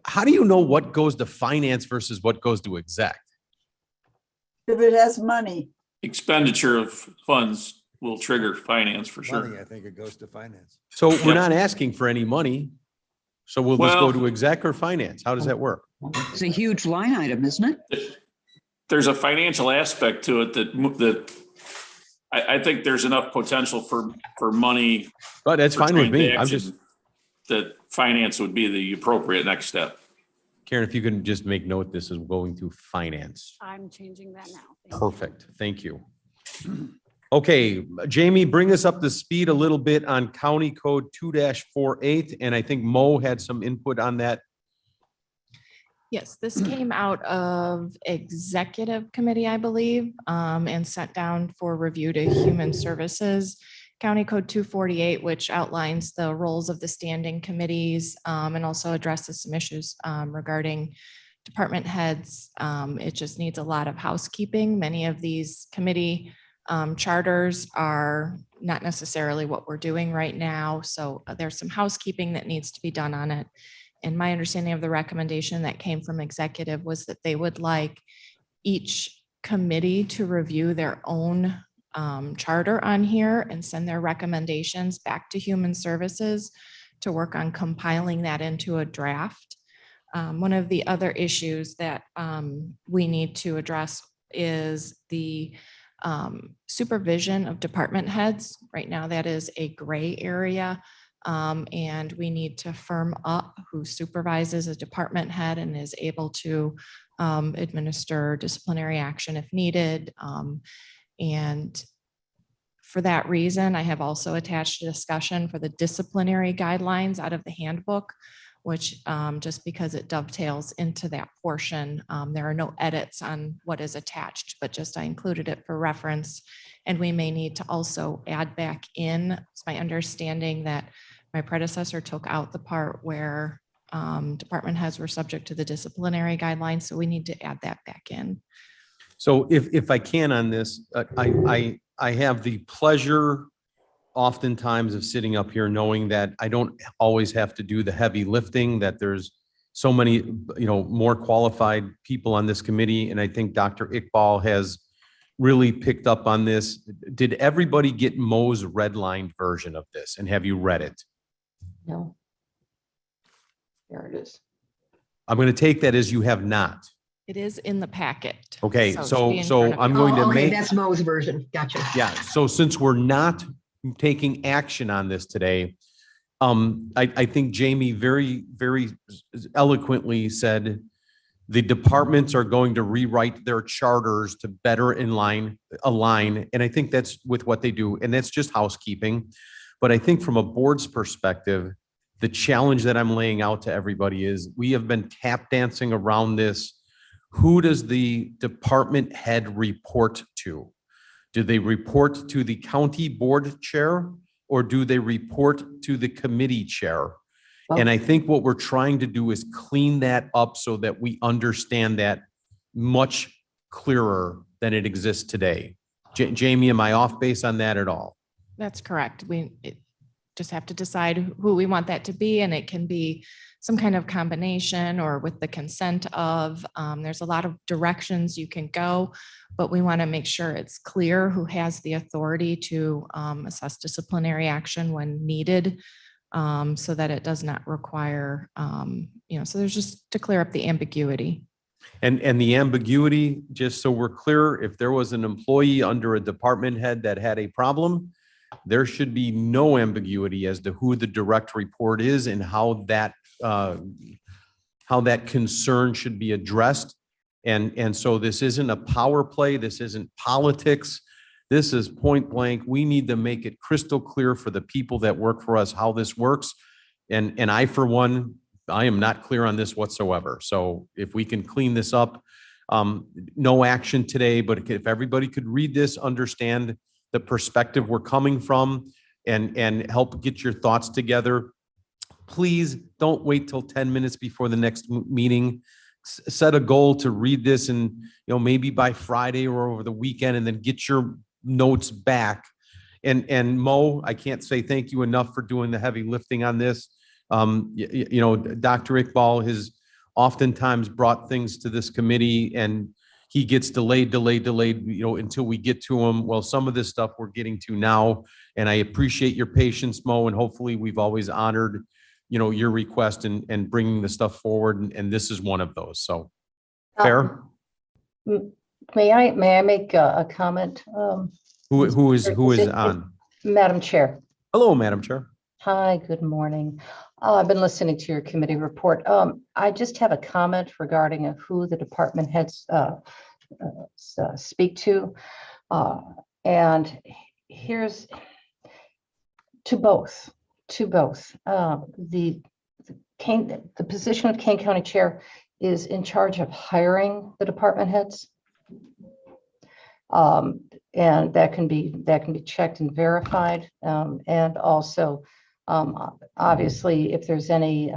how do you know what goes to finance versus what goes to exec? If it has money, Expenditure of funds will trigger finance for Money, sure. I think it goes to finance. So we're Yep. not asking for any money. So will this go Well- to exec or finance? How does that work? It's a huge line item, isn't it? There's a financial aspect to it that I think there's enough potential for money. But that's for fine with me. I'm transaction just, That finance would be the appropriate next step. Karen, if you can just make note, this is going to finance. I'm changing that now. Thank you. Perfect. Thank you. Okay, Jamie, bring us up to speed a little bit on County Code 2-48, and I think Mo had some input on that. Yes, this came out of executive committee, I believe, and sent down for review to Human Services. County Code 248, which outlines the roles of the standing committees, and also addresses some issues regarding department heads. It just needs a lot of housekeeping. Many of these committee charters are not necessarily what we're doing right now. So there's some housekeeping that needs to be done on it. And my understanding of the recommendation that came from executive was that they would like each committee to review their own charter on here and send their recommendations back to Human Services to work on compiling that into a draft. One of the other issues that we need to address is the supervision of department heads. Right now, that is a gray area. And we need to firm up who supervises a department head and is able to administer disciplinary action if needed. And for that reason, I have also attached a discussion for the disciplinary guidelines out of the handbook, which just because it dovetails into that portion, there are no edits on what is attached, but just I included it for reference. And we may need to also add back in, it's my understanding that my predecessor took out the part where department heads were subject to the disciplinary guidelines. So we need to add that back in. So if I can on this, I have the pleasure oftentimes of sitting up here knowing that I don't always have to do the heavy lifting, that there's so many, more qualified people on this committee. And I think Dr. Iqbal has really picked up on this. Did everybody get Mo's redlined version of this? And have you read it? No. There it is. I'm going to take that as you have not. It is in the packet. Okay, it should so be in front of I'm you. going to Oh, okay, make. that's Mo's version. Gotcha. Yeah, so since we're not taking action on this today, I think Jamie very, very eloquently said the departments are going to rewrite their charters to better align, and I think that's with what they do, and that's just housekeeping. But I think from a board's perspective, the challenge that I'm laying out to everybody is we have been tap dancing around this. Who does the department head report to? Do they report to the county board chair or do they report to the committee chair? And I think what we're trying to do is clean that up so that we understand that much clearer than it exists today. Jamie, am I off base on that at all? That's correct. We just have to decide who we want that to be, and it can be some kind of combination or with the consent of, there's a lot of directions you can go, but we want to make sure it's clear who has the authority to assess disciplinary action when needed, so that it does not require, so there's just to clear up the ambiguity. And the ambiguity, just so we're clear, if there was an employee under a department head that had a problem, there should be no ambiguity as to who the direct report is and how that concern should be addressed. And so this isn't a power play. This isn't politics. This is point blank. We need to make it crystal clear for the people that work for us how this works. And I, for one, I am not clear on this whatsoever. So if we can clean this up, no action today, but if everybody could read this, understand the perspective we're coming from, and help get your thoughts together. Please don't wait till 10 minutes before the next meeting. Set a goal to read this and, maybe by Friday or over the weekend, and then get your notes back. And Mo, I can't say thank you enough for doing the heavy lifting on this. Dr. Iqbal has oftentimes brought things to this committee and he gets delayed, until we get to him. Well, some of this stuff we're getting to now, and I appreciate your patience, Mo, and hopefully we've always honored, your request and bringing the stuff forward, and this is one of those, so. Fair? May I make a comment? Who is on? Madam Chair. Hello, Madam Chair. Hi, good morning. I've been listening to your committee report. I just have a comment regarding who the department heads speak to. And here's to both. The position of Kane County Chair is in charge of hiring the department heads. And that can be checked and verified. And also, obviously, if there's any,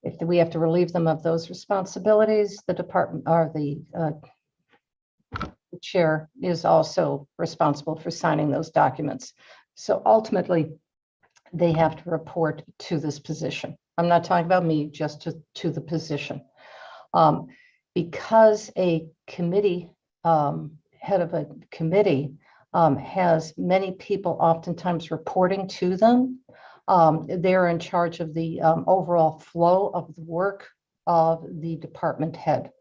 if we have to relieve them of those responsibilities, the department or the chair is also responsible for signing those documents. So ultimately, they have to report to this position. I'm not talking about me, just to the position. Because a committee, head of a committee has many people oftentimes reporting to them. They're in charge of the overall flow of the work of the department head.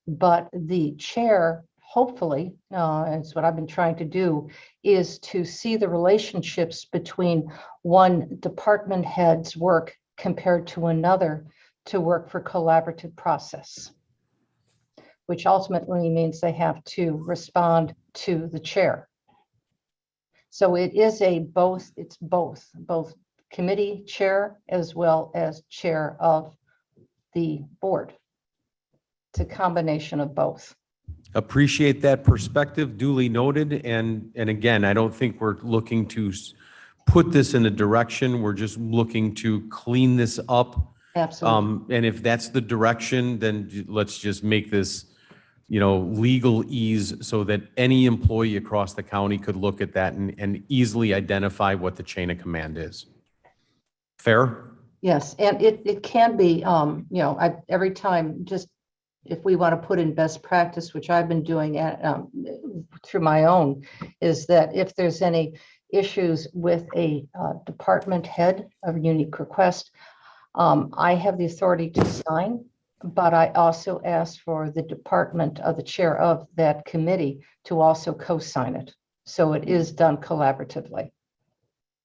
But the chair, hopefully, it's what I've been trying to do, is to see the relationships between one department head's work compared to another to work for collaborative process, which ultimately means they have to respond to the chair. So it is it's both committee chair as well as chair of the board. It's a combination of both. Appreciate that perspective, duly noted. And again, I don't think we're looking to put this in a direction. We're just looking to clean this up. Absolutely. And if that's the direction, then let's just make this, legal ease so that any employee across the county could look at that and easily identify what the chain of command is. Fair? Yes, and it can be, every time, just if we want to put in best practice, which I've been doing through my own, is that if there's any issues with a department head of a unique request, I have the authority to sign, but I also ask for the the chair of that committee to also co-sign it. So it is done collaboratively.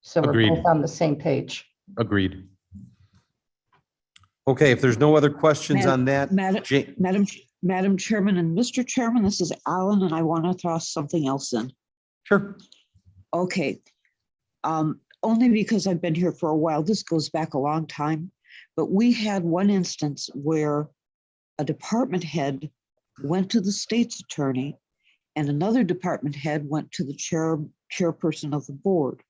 So Agreed. we're both on the same page. Agreed. Okay, if there's no other questions on that. Madam Chairman and Mr. Chairman, this is Alan, and I want to throw something else in. Sure. Okay. Only because I've been here for a while. This goes back a long time, but we had one instance where a department head went to the state's attorney and another department head went to the chairperson of the board.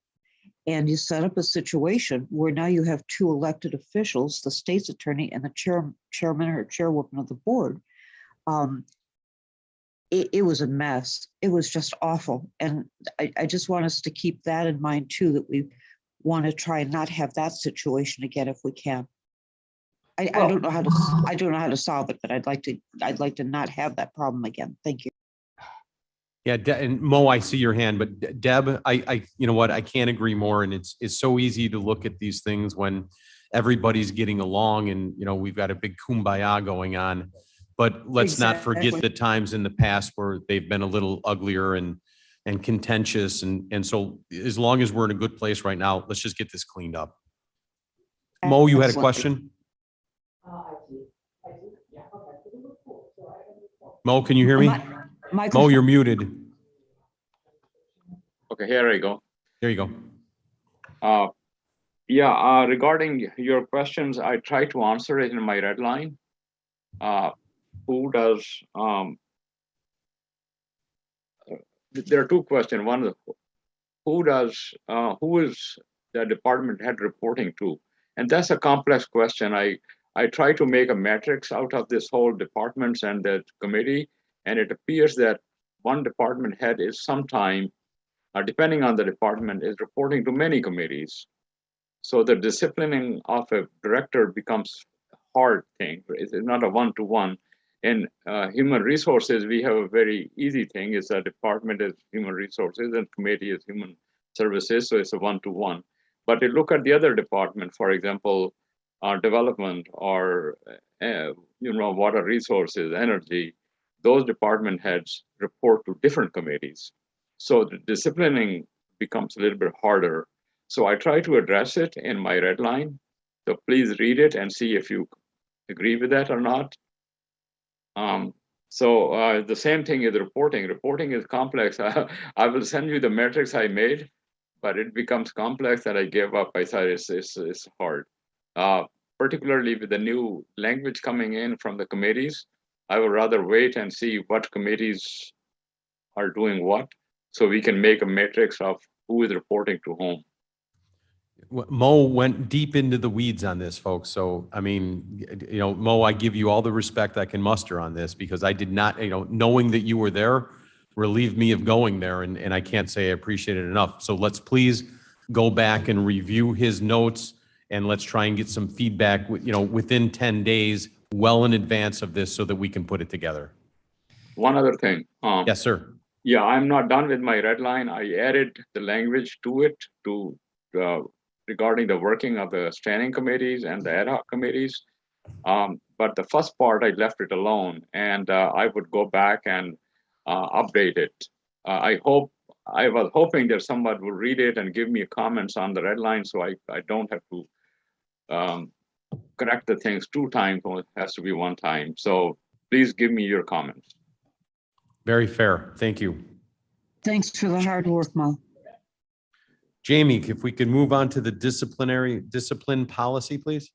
And you set up a situation where now you have two elected officials, the state's attorney and the chairman or chairwoman of the board. It was a mess. It was just awful. And I just want us to keep that in mind too, that we want to try and not have that situation again if we can. I don't know how to solve it, but I'd like to not have that problem again. Thank you. Yeah, and Mo, I see your hand, but Deb, you know what? I can't agree more. And it's so easy to look at these things when everybody's getting along and, we've got a big kumbaya going on. But let's not forget the times in the past where they've been a little uglier and contentious. And so as long as we're in a good place right now, let's just get this cleaned up. Mo, you had a question? Mo, can you hear me? Mo, you're muted. Okay, here I go. There you go. Regarding your questions, I try to answer it in my red line. Who does, there are two questions. One is who is the department head reporting to? And that's a complex question. I try to make a matrix out of this whole departments and the committee, and it appears that one department head is sometime, depending on the department, is reporting to many committees. So the disciplining of a director becomes hard thing. It's not a one-to-one. In human resources, we have a very easy thing. Is a department is human resources and committee is human services. So it's a one-to-one. But you look at the other department, for example, development or water resources, energy. Those department heads report to different committees. So the disciplining becomes a little bit harder. So I try to address it in my red line. So please read it and see if you agree with that or not. The same thing is reporting. Reporting is complex. I will send you the metrics I made, but it becomes complex and I gave up. I thought it's hard. Particularly with the new language coming in from the committees, I would rather wait and see what committees are doing what, so we can make a matrix of who is reporting to whom. Mo went deep into the weeds on this, folks. So, I mean, Mo, I give you all the respect I can muster on this because I did not, knowing that you were there, relieved me of going there. And I can't say I appreciate it enough. So let's please go back and review his notes and let's try and get some feedback, within 10 days, well in advance of this so that we can put it together. One other thing. Yes, sir. Yeah, I'm not done with my red line. I added the language to it regarding the working of the standing committees and the ad hoc committees. But the first part, I left it alone and I would go back and update it. I was hoping that someone would read it and give me comments on the red line so I don't have to correct the things 2 times, it has to be 1 time. So please give me your comments. Very fair. Thank you. Thanks for the hard work, Mo. Jamie, if we could move on to the discipline policy, please.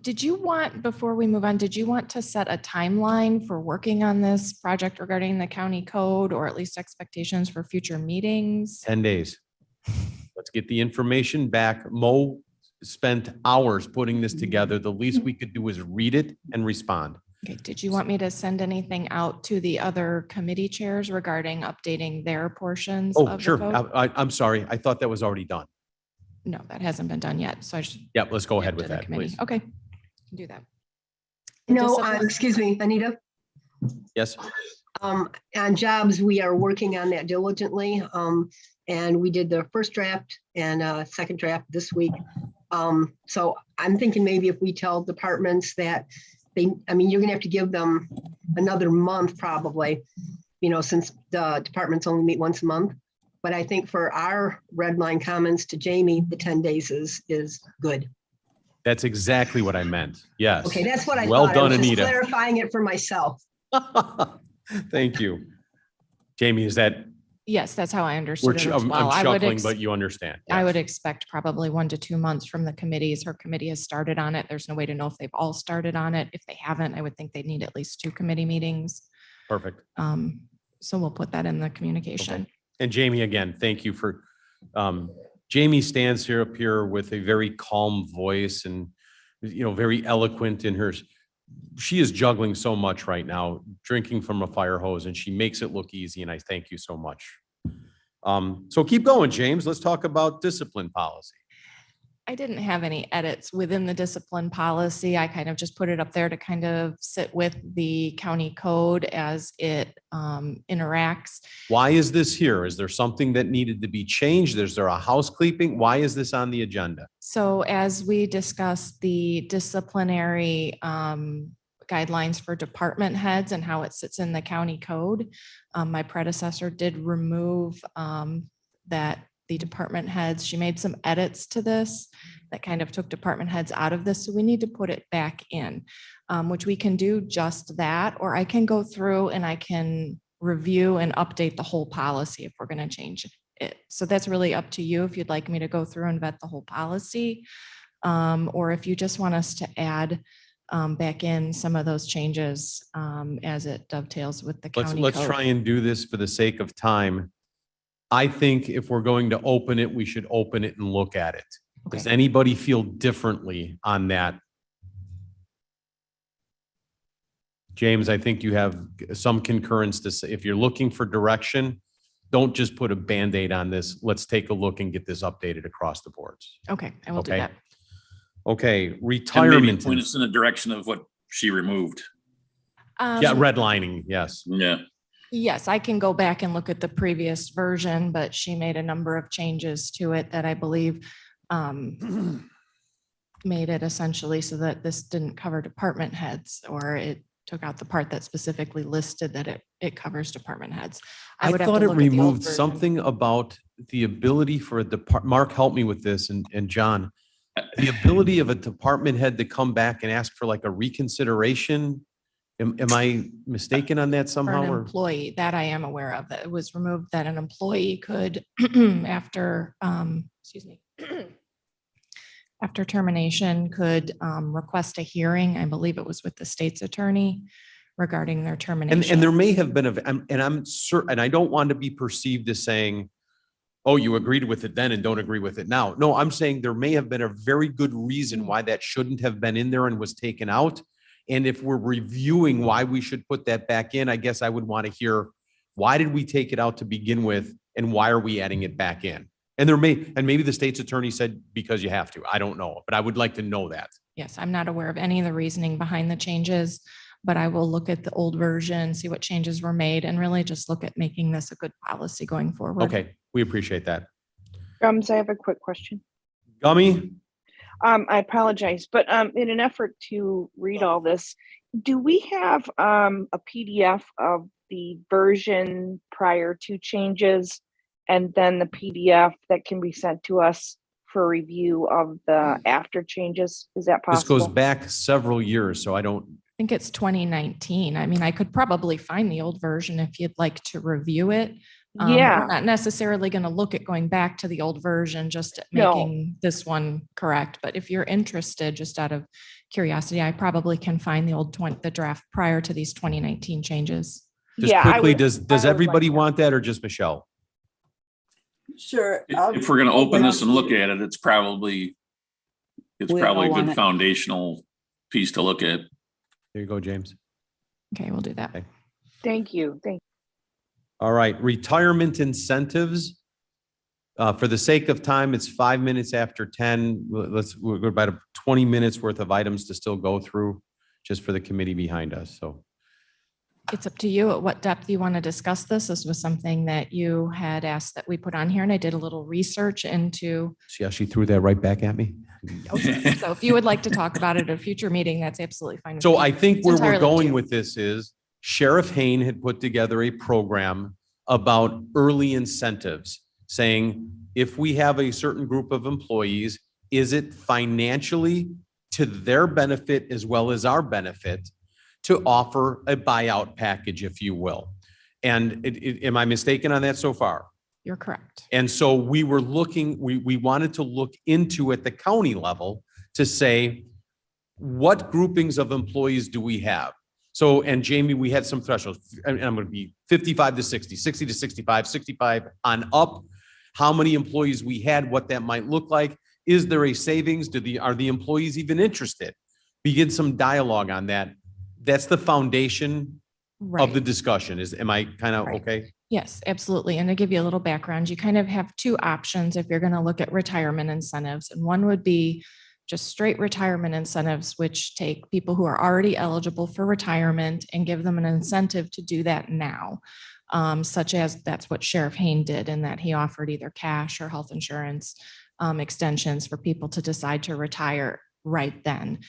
Did you want, before we move on, did you want to set a timeline for working on this project regarding the county code, or at least expectations for future meetings? 10 days. Let's get the information back. Mo spent hours putting this together. The least we could do is read it and respond. Okay, did you want me to send anything out to the other committee chairs regarding updating their portions Oh, of the sure. code? I'm sorry. I thought that was already done. No, that hasn't been done yet, so I should. Yep, let's go give ahead to with the that, committee. please. Okay, can do that. No, Discipline- excuse me, Anita. Yes. On jobs, we are working on that diligently. And we did the first draft and second draft this week. So I'm thinking maybe if we tell departments that you're gonna have to give them another month probably, since the departments only meet once a month. But I think for our red line comments to Jamie, the 10 days is good. That's exactly what I meant. Yes. Okay, that's what I Well thought. done, I was just Anita. clarifying it for myself. Thank you. Jamie, is that, Yes, that's how I understood it as I'm well. I would chuckling, but you understand. I would Yes. expect probably 1 to 2 months from the committees. Her committee has started on it. There's no way to know if they've all started on it. If they haven't, I would think they'd need at least 2 committee meetings. Perfect. So we'll put that in the communication. And Jamie, again, thank you for, Jamie stands here up here with a very calm voice and, very eloquent in her. She is juggling so much right now, drinking from a fire hose, and she makes it look easy. And I thank you so much. So keep going, James. Let's talk about discipline policy. I didn't have any edits within the discipline policy. I kind of just put it up there to kind of sit with the county code as it interacts. Why is this here? Is there something that needed to be changed? Is there a housekeeping? Why is this on the agenda? So as we discussed the disciplinary guidelines for department heads and how it sits in the county code, my predecessor did remove that the department heads, she made some edits to this that kind of took department heads out of this. So we need to put it back in, which we can do just that, or I can go through and I can review and update the whole policy if we're going to change it. So that's really up to you if you'd like me to go through and vet the whole policy, or if you just want us to add back in some of those changes as it dovetails with the county Let's code. try and do this for the sake of time. I think if we're going to open it, we should open it and look at it. Does Okay. anybody feel differently on that? James, I think you have some concurrence to say, if you're looking for direction, don't just put a Band-Aid on this. Let's take a look and get this updated across the boards. Okay, I will do Okay. that. Okay, And maybe retirement. point us in the direction of what she removed. Yeah, redlining, yes. Yeah. Yes, I can go back and look at the previous version, but she made a number of changes to it that I believe made it essentially so that this didn't cover department heads, or it took out the part that specifically listed that it covers department heads. I would have to thought it look at the old removed version. something about the ability for a Mark, help me with this, and John. The ability of a department head to come back and ask for like a reconsideration. Am I mistaken on that For somehow? an Or employee, that I am aware of, that it was removed, that an employee could, after, excuse me, after termination, could request a hearing. I believe it was with the state's attorney regarding their termination. and there may have been I'm certain, and I don't want to be perceived as saying, oh, you agreed with it then and don't agree with it now. No, I'm saying there may have been a very good reason why that shouldn't have been in there and was taken out. And if we're reviewing why we should put that back in, I guess I would want to hear, why did we take it out to begin with? And why are we adding it back in? And maybe the state's attorney said, because you have to. I don't know, but I would like to know that. Yes, I'm not aware of any of the reasoning behind the changes, but I will look at the old version, see what changes were made, and really just look at making this a good policy going forward. Okay, we appreciate that. I have a quick question. Gummy? I apologize, but in an effort to read all this, do we have a PDF of the version prior to changes and then the PDF that can be sent to us for review of the after changes? Is that This possible? goes back several years, so I don't, I think it's 2019. I mean, I could probably find the old version if you'd like to review it. Yeah. We're not necessarily going to look at going back to the old version, just at No. making this one correct. But if you're interested, just out of curiosity, I probably can find the draft prior to these 2019 changes. just Yeah, I quickly, would- does I would everybody like that. want that or just Michelle? Sure. If we're gonna open this and look at it, it's probably a We all want good it. foundational piece to look at. There you go, James. Okay, we'll do that. Okay. Thank you. Thank All right, retirement incentives. For the sake of time, it's 5 minutes after 10. We're about 20 minutes worth of items to still go through just for the committee behind us. So It's up to you at what depth you want to discuss this. This was something that you had asked that we put on here, and I did a little research into. see how she threw that right back at me? So if you would like to talk about it at a future meeting, that's absolutely fine. with So me. I think It's where we're entirely up to going you. with this is Sheriff Hain had put together a program about early incentives, saying if we have a certain group of employees, is it financially to their benefit as well as our benefit to offer a buyout package, if you will? And am I mistaken on that so far? You're correct. And so we were looking, we wanted to look into at the county level to say, what groupings of employees do we have? So, and Jamie, we had some thresholds, and I'm going to be 55 to 60, 60 to 65, 65 on up. How many employees we had, what that might look like. Is there a savings? Are the employees even interested? Begin some dialogue on that. That's the foundation of the Right. discussion. Am I kind of Right. okay? Yes, absolutely. And to give you a little background, you kind of have two options if you're going to look at retirement incentives. And one would be just straight retirement incentives, which take people who are already eligible for retirement and give them an incentive to do that now. Such as that's what Sheriff Hain did, in that he offered either cash or health insurance extensions for people to decide to retire right then.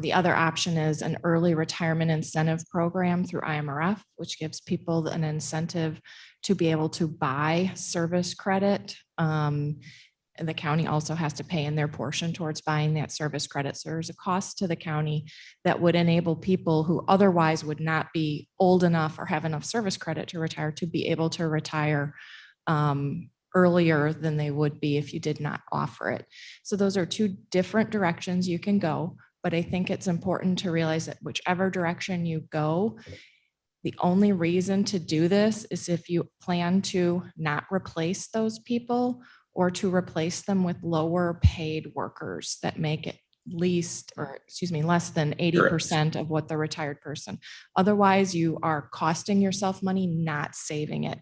The other option is an early retirement incentive program through IMRF, which gives people an incentive to be able to buy service credit. And the county also has to pay in their portion towards buying that service credit. So there's a cost to the county that would enable people who otherwise would not be old enough or have enough service credit to retire to be able to retire earlier than they would be if you did not offer it. So those are two different directions you can go. But I think it's important to realize that whichever direction you go, the only reason to do this is if you plan to not replace those people or to replace them with lower paid workers that make it less than 80% of what the retired person. Otherwise, you are costing yourself money, not saving it.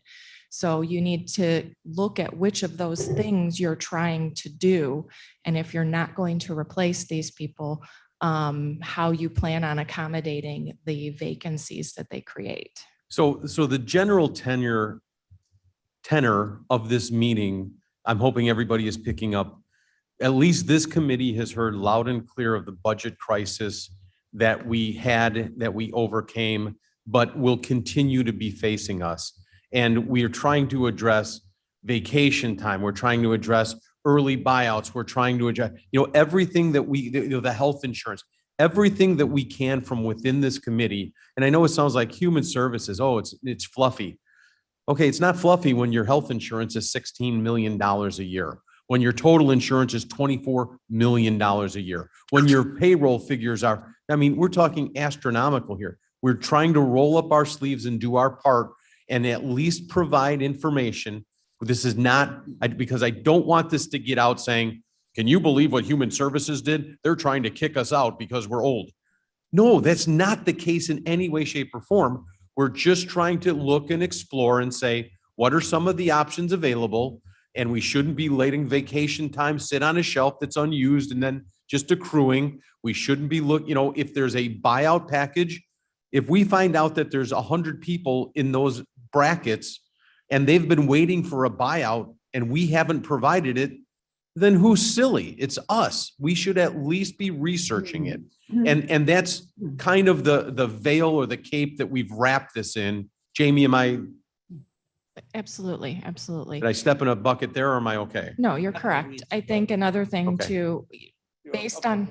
So you need to look at which of those things you're trying to do. And if you're not going to replace these people, how you plan on accommodating the vacancies that they create. So the general tenor of this meeting, I'm hoping everybody is picking up. At least this committee has heard loud and clear of the budget crisis that we had, that we overcame, but will continue to be facing us. And we are trying to address vacation time. We're trying to address early buyouts. We're trying to address, everything that the health insurance, everything that we can from within this committee. And I know it sounds like human services. Oh, it's fluffy. Okay, it's not fluffy when your health insurance is $16 million a year, when your total insurance is $24 million a year, when your payroll figures are, we're talking astronomical here. We're trying to roll up our sleeves and do our part and at least provide information. This is not, because I don't want this to get out saying, can you believe what human services did? They're trying to kick us out because we're old. No, that's not the case in any way, shape, or form. We're just trying to look and explore and say, what are some of the options available? And we shouldn't be letting vacation time sit on a shelf that's unused and then just accruing. We shouldn't be if there's a buyout package, if we find out that there's 100 people in those brackets and they've been waiting for a buyout and we haven't provided it, then who's silly? It's us. We should at least be researching it. And that's kind of the veil or the cape that we've wrapped this in. Jamie, Absolutely, absolutely. did I step in a bucket there or am I okay? No, you're correct. I think another thing Okay. too, based on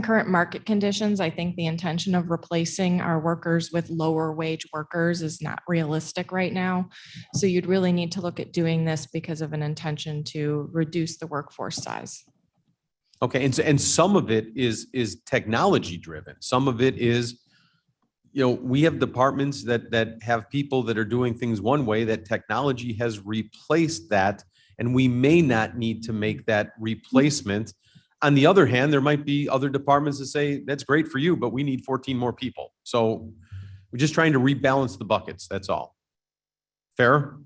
current market conditions, I think the intention of replacing our workers with lower wage workers is not realistic right now. So you'd really need to look at doing this because of an intention to reduce the workforce size. Okay, and some of it is technology driven. Some of it is, we have departments that have people that are doing things one way, that technology has replaced that, and we may not need to make that replacement. On the other hand, there might be other departments that say, that's great for you, but we need 14 more people. So we're just trying to rebalance the buckets, that's all. Fair?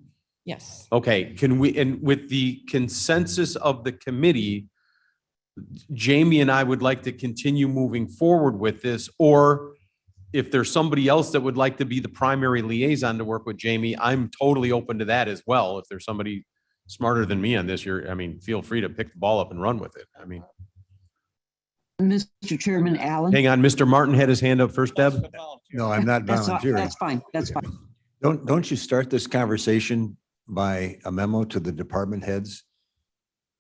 Yes. Okay, and with the consensus of the committee, Jamie and I would like to continue moving forward with this, or if there's somebody else that would like to be the primary liaison to work with Jamie, I'm totally open to that as well. If there's somebody smarter than me on this, feel free to pick the ball up and run with it. Mr. Chairman Allen. Hang on, Mr. Martin had his hand up first, Deb. No, I'm not volunteering. That's fine. That's fine. Don't you start this conversation by a memo to the department heads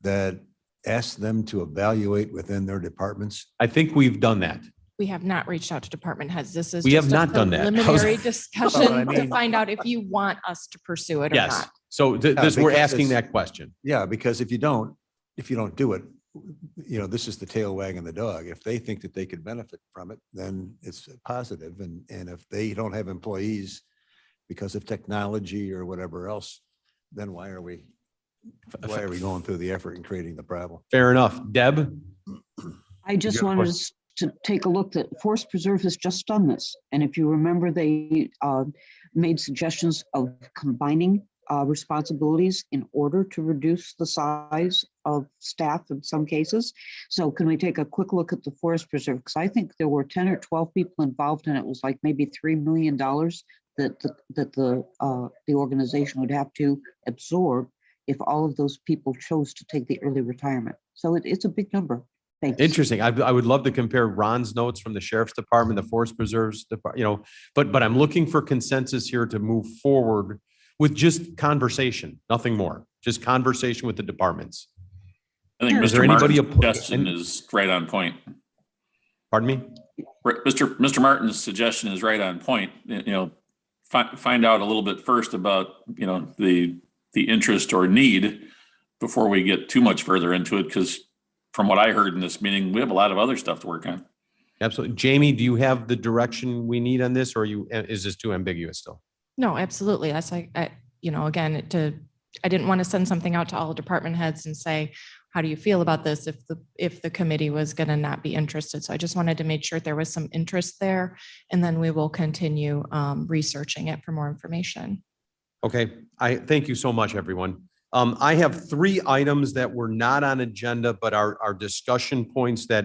that asks them to evaluate within their departments? I think we've done that. We have not reached out to department heads. This is We have just a not done that. preliminary But discussion I to mean- find out if you want us to pursue it or Yes. not. So this, we're because asking it's- that question. Yeah, because if you don't do it, this is the tail wagging the dog. If they think that they could benefit from it, then it's positive. And if they don't have employees because of technology or whatever else, then why are we going through the effort and creating the problem? Fair enough. Deb? I just got a wanted us to take a look that Forest Preserve has just done this. And if you remember, they made suggestions of combining responsibilities in order to reduce the size of staff in some cases. So can we take a quick look at the Forest Preserve? Because I think there were 10 or 12 people involved and it was like maybe $3 million that the organization would have to absorb if all of those people chose to take the early retirement. So it's a big number. Thanks. Interesting. I would love to compare Ron's notes from the sheriff's department, the forest preserves, but I'm looking for consensus here to move forward with just conversation, nothing more, just conversation with the departments. I think Is there Mr. anybody Martin's oppo- suggestion is right on point. Pardon me? Mr. Martin's suggestion is right on point. Find out a little bit first about, the interest or need before we get too much further into it. Because from what I heard in this meeting, we have a lot of other stuff to work on. Absolutely. Jamie, do you have the direction we need on this, or is this too ambiguous still? No, absolutely. That's again, I didn't want to send something out to all department heads and say, how do you feel about this if the committee was going to not be interested? So I just wanted to make sure there was some interest there, and then we will continue researching it for more information. Okay, I thank you so much, everyone. I have 3 items that were not on agenda, but are discussion points that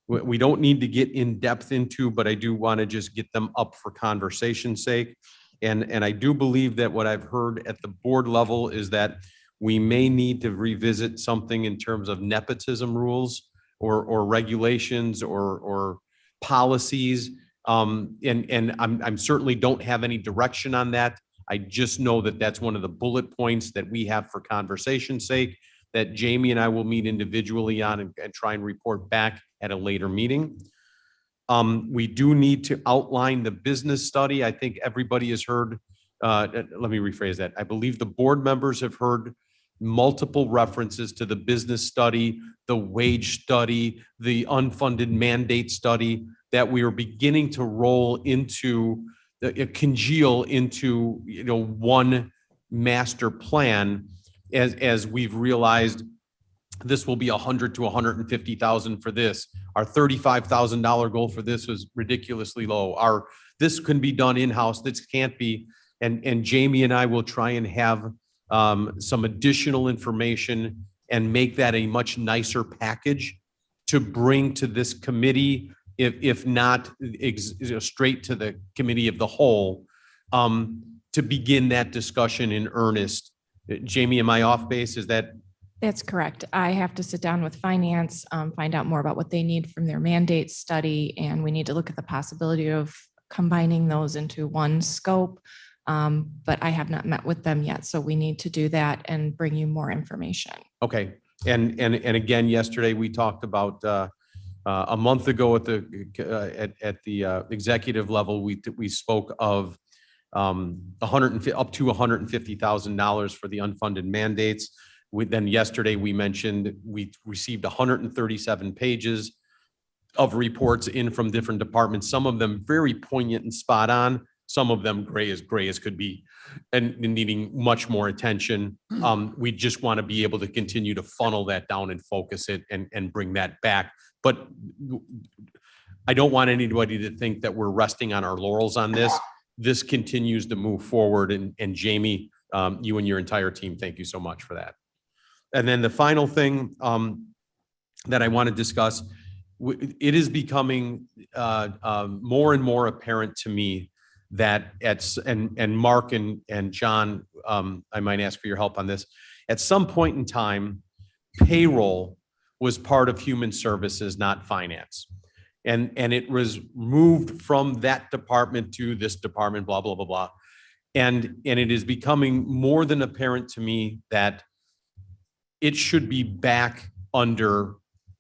we don't need to get in depth into, but I do want to just get them up for conversation's sake. And I do believe that what I've heard at the board level is that we may need to revisit something in terms of nepotism rules or regulations or policies. And I'm certainly don't have any direction on that. I just know that that's one of the bullet points that we have for conversation's sake, that Jamie and I will meet individually on and try and report back at a later meeting. We do need to outline the business study. I think everybody has heard, let me rephrase that. I believe the board members have heard multiple references to the business study, the wage study, the unfunded mandate study that we are beginning to roll into, congeal into, one master plan as we've realized this will be 100 to 150,000 for this. Our $35,000 goal for this was ridiculously low. This can be done in-house. This can't be. And Jamie and I will try and have some additional information and make that a much nicer package to bring to this committee, if not straight to the committee of the whole, to begin that discussion in earnest. Jamie, am I off base? Is that? That's correct. I have to sit down with finance, find out more about what they need from their mandate study, and we need to look at the possibility of combining those into one scope. But I have not met with them yet, so we need to do that and bring you more information. Okay. And again, yesterday we talked about a month ago at the executive level, we spoke of up to $150,000 for the unfunded mandates. Then yesterday we mentioned we received 137 pages of reports in from different departments, some of them very poignant and spot on, some of them gray as could be and needing much more attention. We just want to be able to continue to funnel that down and focus it and bring that back. But I don't want anybody to think that we're resting on our laurels on this. This continues to move forward. And Jamie, you and your entire team, thank you so much for that. And then the final thing that I want to discuss, it is becoming more and more apparent to me that and Mark and John, I might ask for your help on this. At some point in time, payroll was part of human services, not finance. And it was moved from that department to this department, blah, blah, blah, blah. And it is becoming more than apparent to me that it should be back under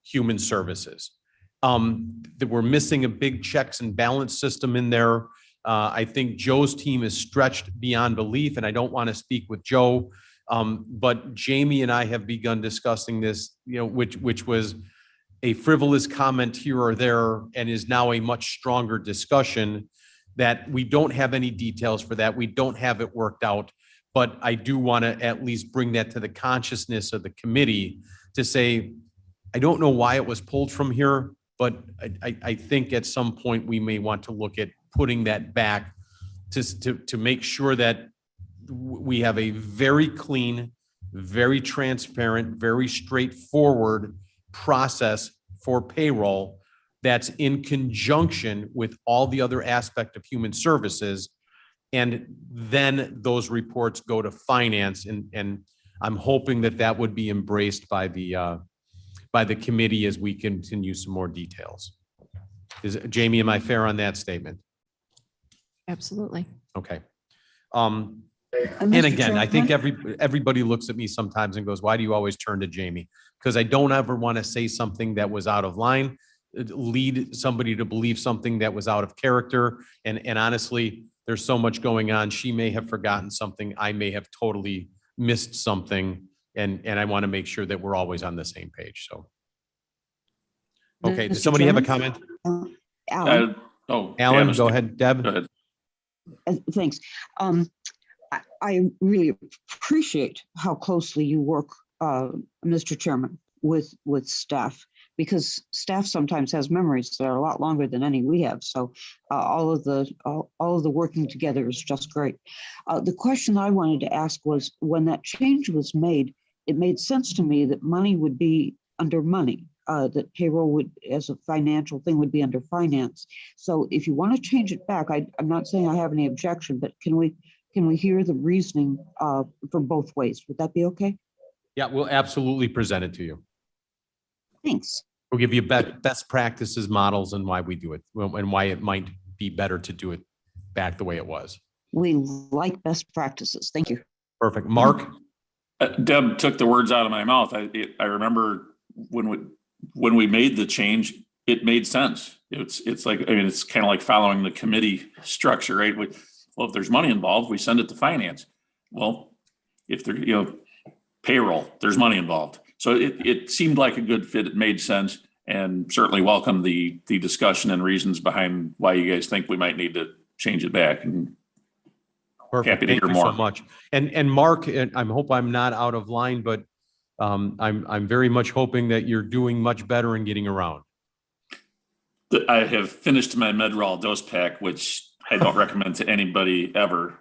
human services. That we're missing a big checks and balance system in there. I think Joe's team is stretched beyond belief, and I don't want to speak with Joe, but Jamie and I have begun discussing this, which was a frivolous comment here or there, and is now a much stronger discussion that we don't have any details for that. We don't have it worked out, but I do want to at least bring that to the consciousness of the committee to say, I don't know why it was pulled from here, but I think at some point we may want to look at putting that back to make sure that we have a very clean, very transparent, very straightforward process for payroll that's in conjunction with all the other aspect of human services. And then those reports go to finance. And I'm hoping that would be embraced by the committee as we continue some more details. Jamie, am I fair on that statement? Absolutely. Okay. And again, I think everybody looks at me sometimes and goes, why do you always turn to Jamie? Because I don't ever want to say something that was out of line, lead somebody to believe something that was out of character. And honestly, there's so much going on. She may have forgotten something. I may have totally missed something. And I want to make sure that we're always on the same page. So. Okay, does somebody have a comment? Alan. Alan, go ahead. Deb. Go ahead. Thanks. I really appreciate how closely you work, Mr. Chairman, with staff, because staff sometimes has memories that are a lot longer than any we have. So all of the working together is just great. The question I wanted to ask was, when that change was made, it made sense to me that money would be under money, that payroll would, as a financial thing, would be under finance. So if you want to change it back, I'm not saying I have any objection, but can we hear the reasoning for both ways? Would that be okay? Yeah, we'll absolutely present it to you. Thanks. We'll give you best practices models and why we do it, and why it might be better to do it back the way it was. We like best practices. Thank you. Perfect. Mark? Deb took the words out of my mouth. I remember when we made the change, it made sense. It's like, I mean, it's kind of like following the committee structure, right? Well, if there's money involved, we send it to finance. Well, if there, payroll, there's money involved. So it seemed like a good fit. It made sense, and certainly welcome the discussion and reasons behind why you guys think we might need to change it back. And Perfect. happy to Thank hear you so more. much. And Mark, and I hope I'm not out of line, but I'm very much hoping that you're doing much better in getting around. I have finished my Medrol dose pack, which I don't recommend to anybody ever.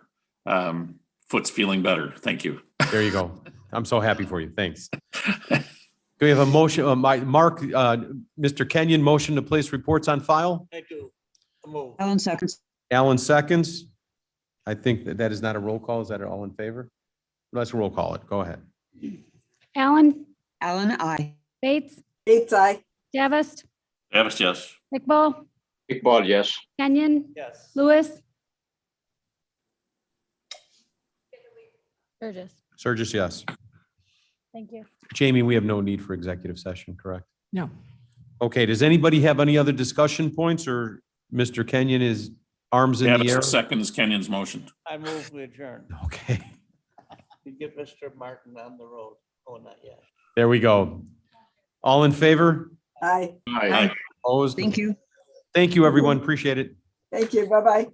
Foot's feeling better. Thank you. There you go. I'm so happy for you. Thanks. Do we have a motion? Mark, Mr. Kenyon, motion to place reports on file? I do. Move. Alan seconds. Alan seconds. I think that is not a roll call. Is that all in favor? Let's roll call it. Go ahead. Allen, Alan, I. Bates, Bates, aye. Davist, Davis, yes. Iqbal, Iqbal, yes. Kenyon, Yes. Lewis. Burgess. Surges, yes. Thank you. Jamie, we have no need for executive session, correct? No. Okay, does anybody have any other discussion points, or Mr. Kenyon is arms in the air? Davis seconds Kenyon's motion. I move we adjourn. Okay, You get Mr. Martin on the road. Oh, not yet. there we go. All in favor? Aye. Aye. Opposed? Thank you. Thank you, everyone. Appreciate it. Thank you. Bye-bye.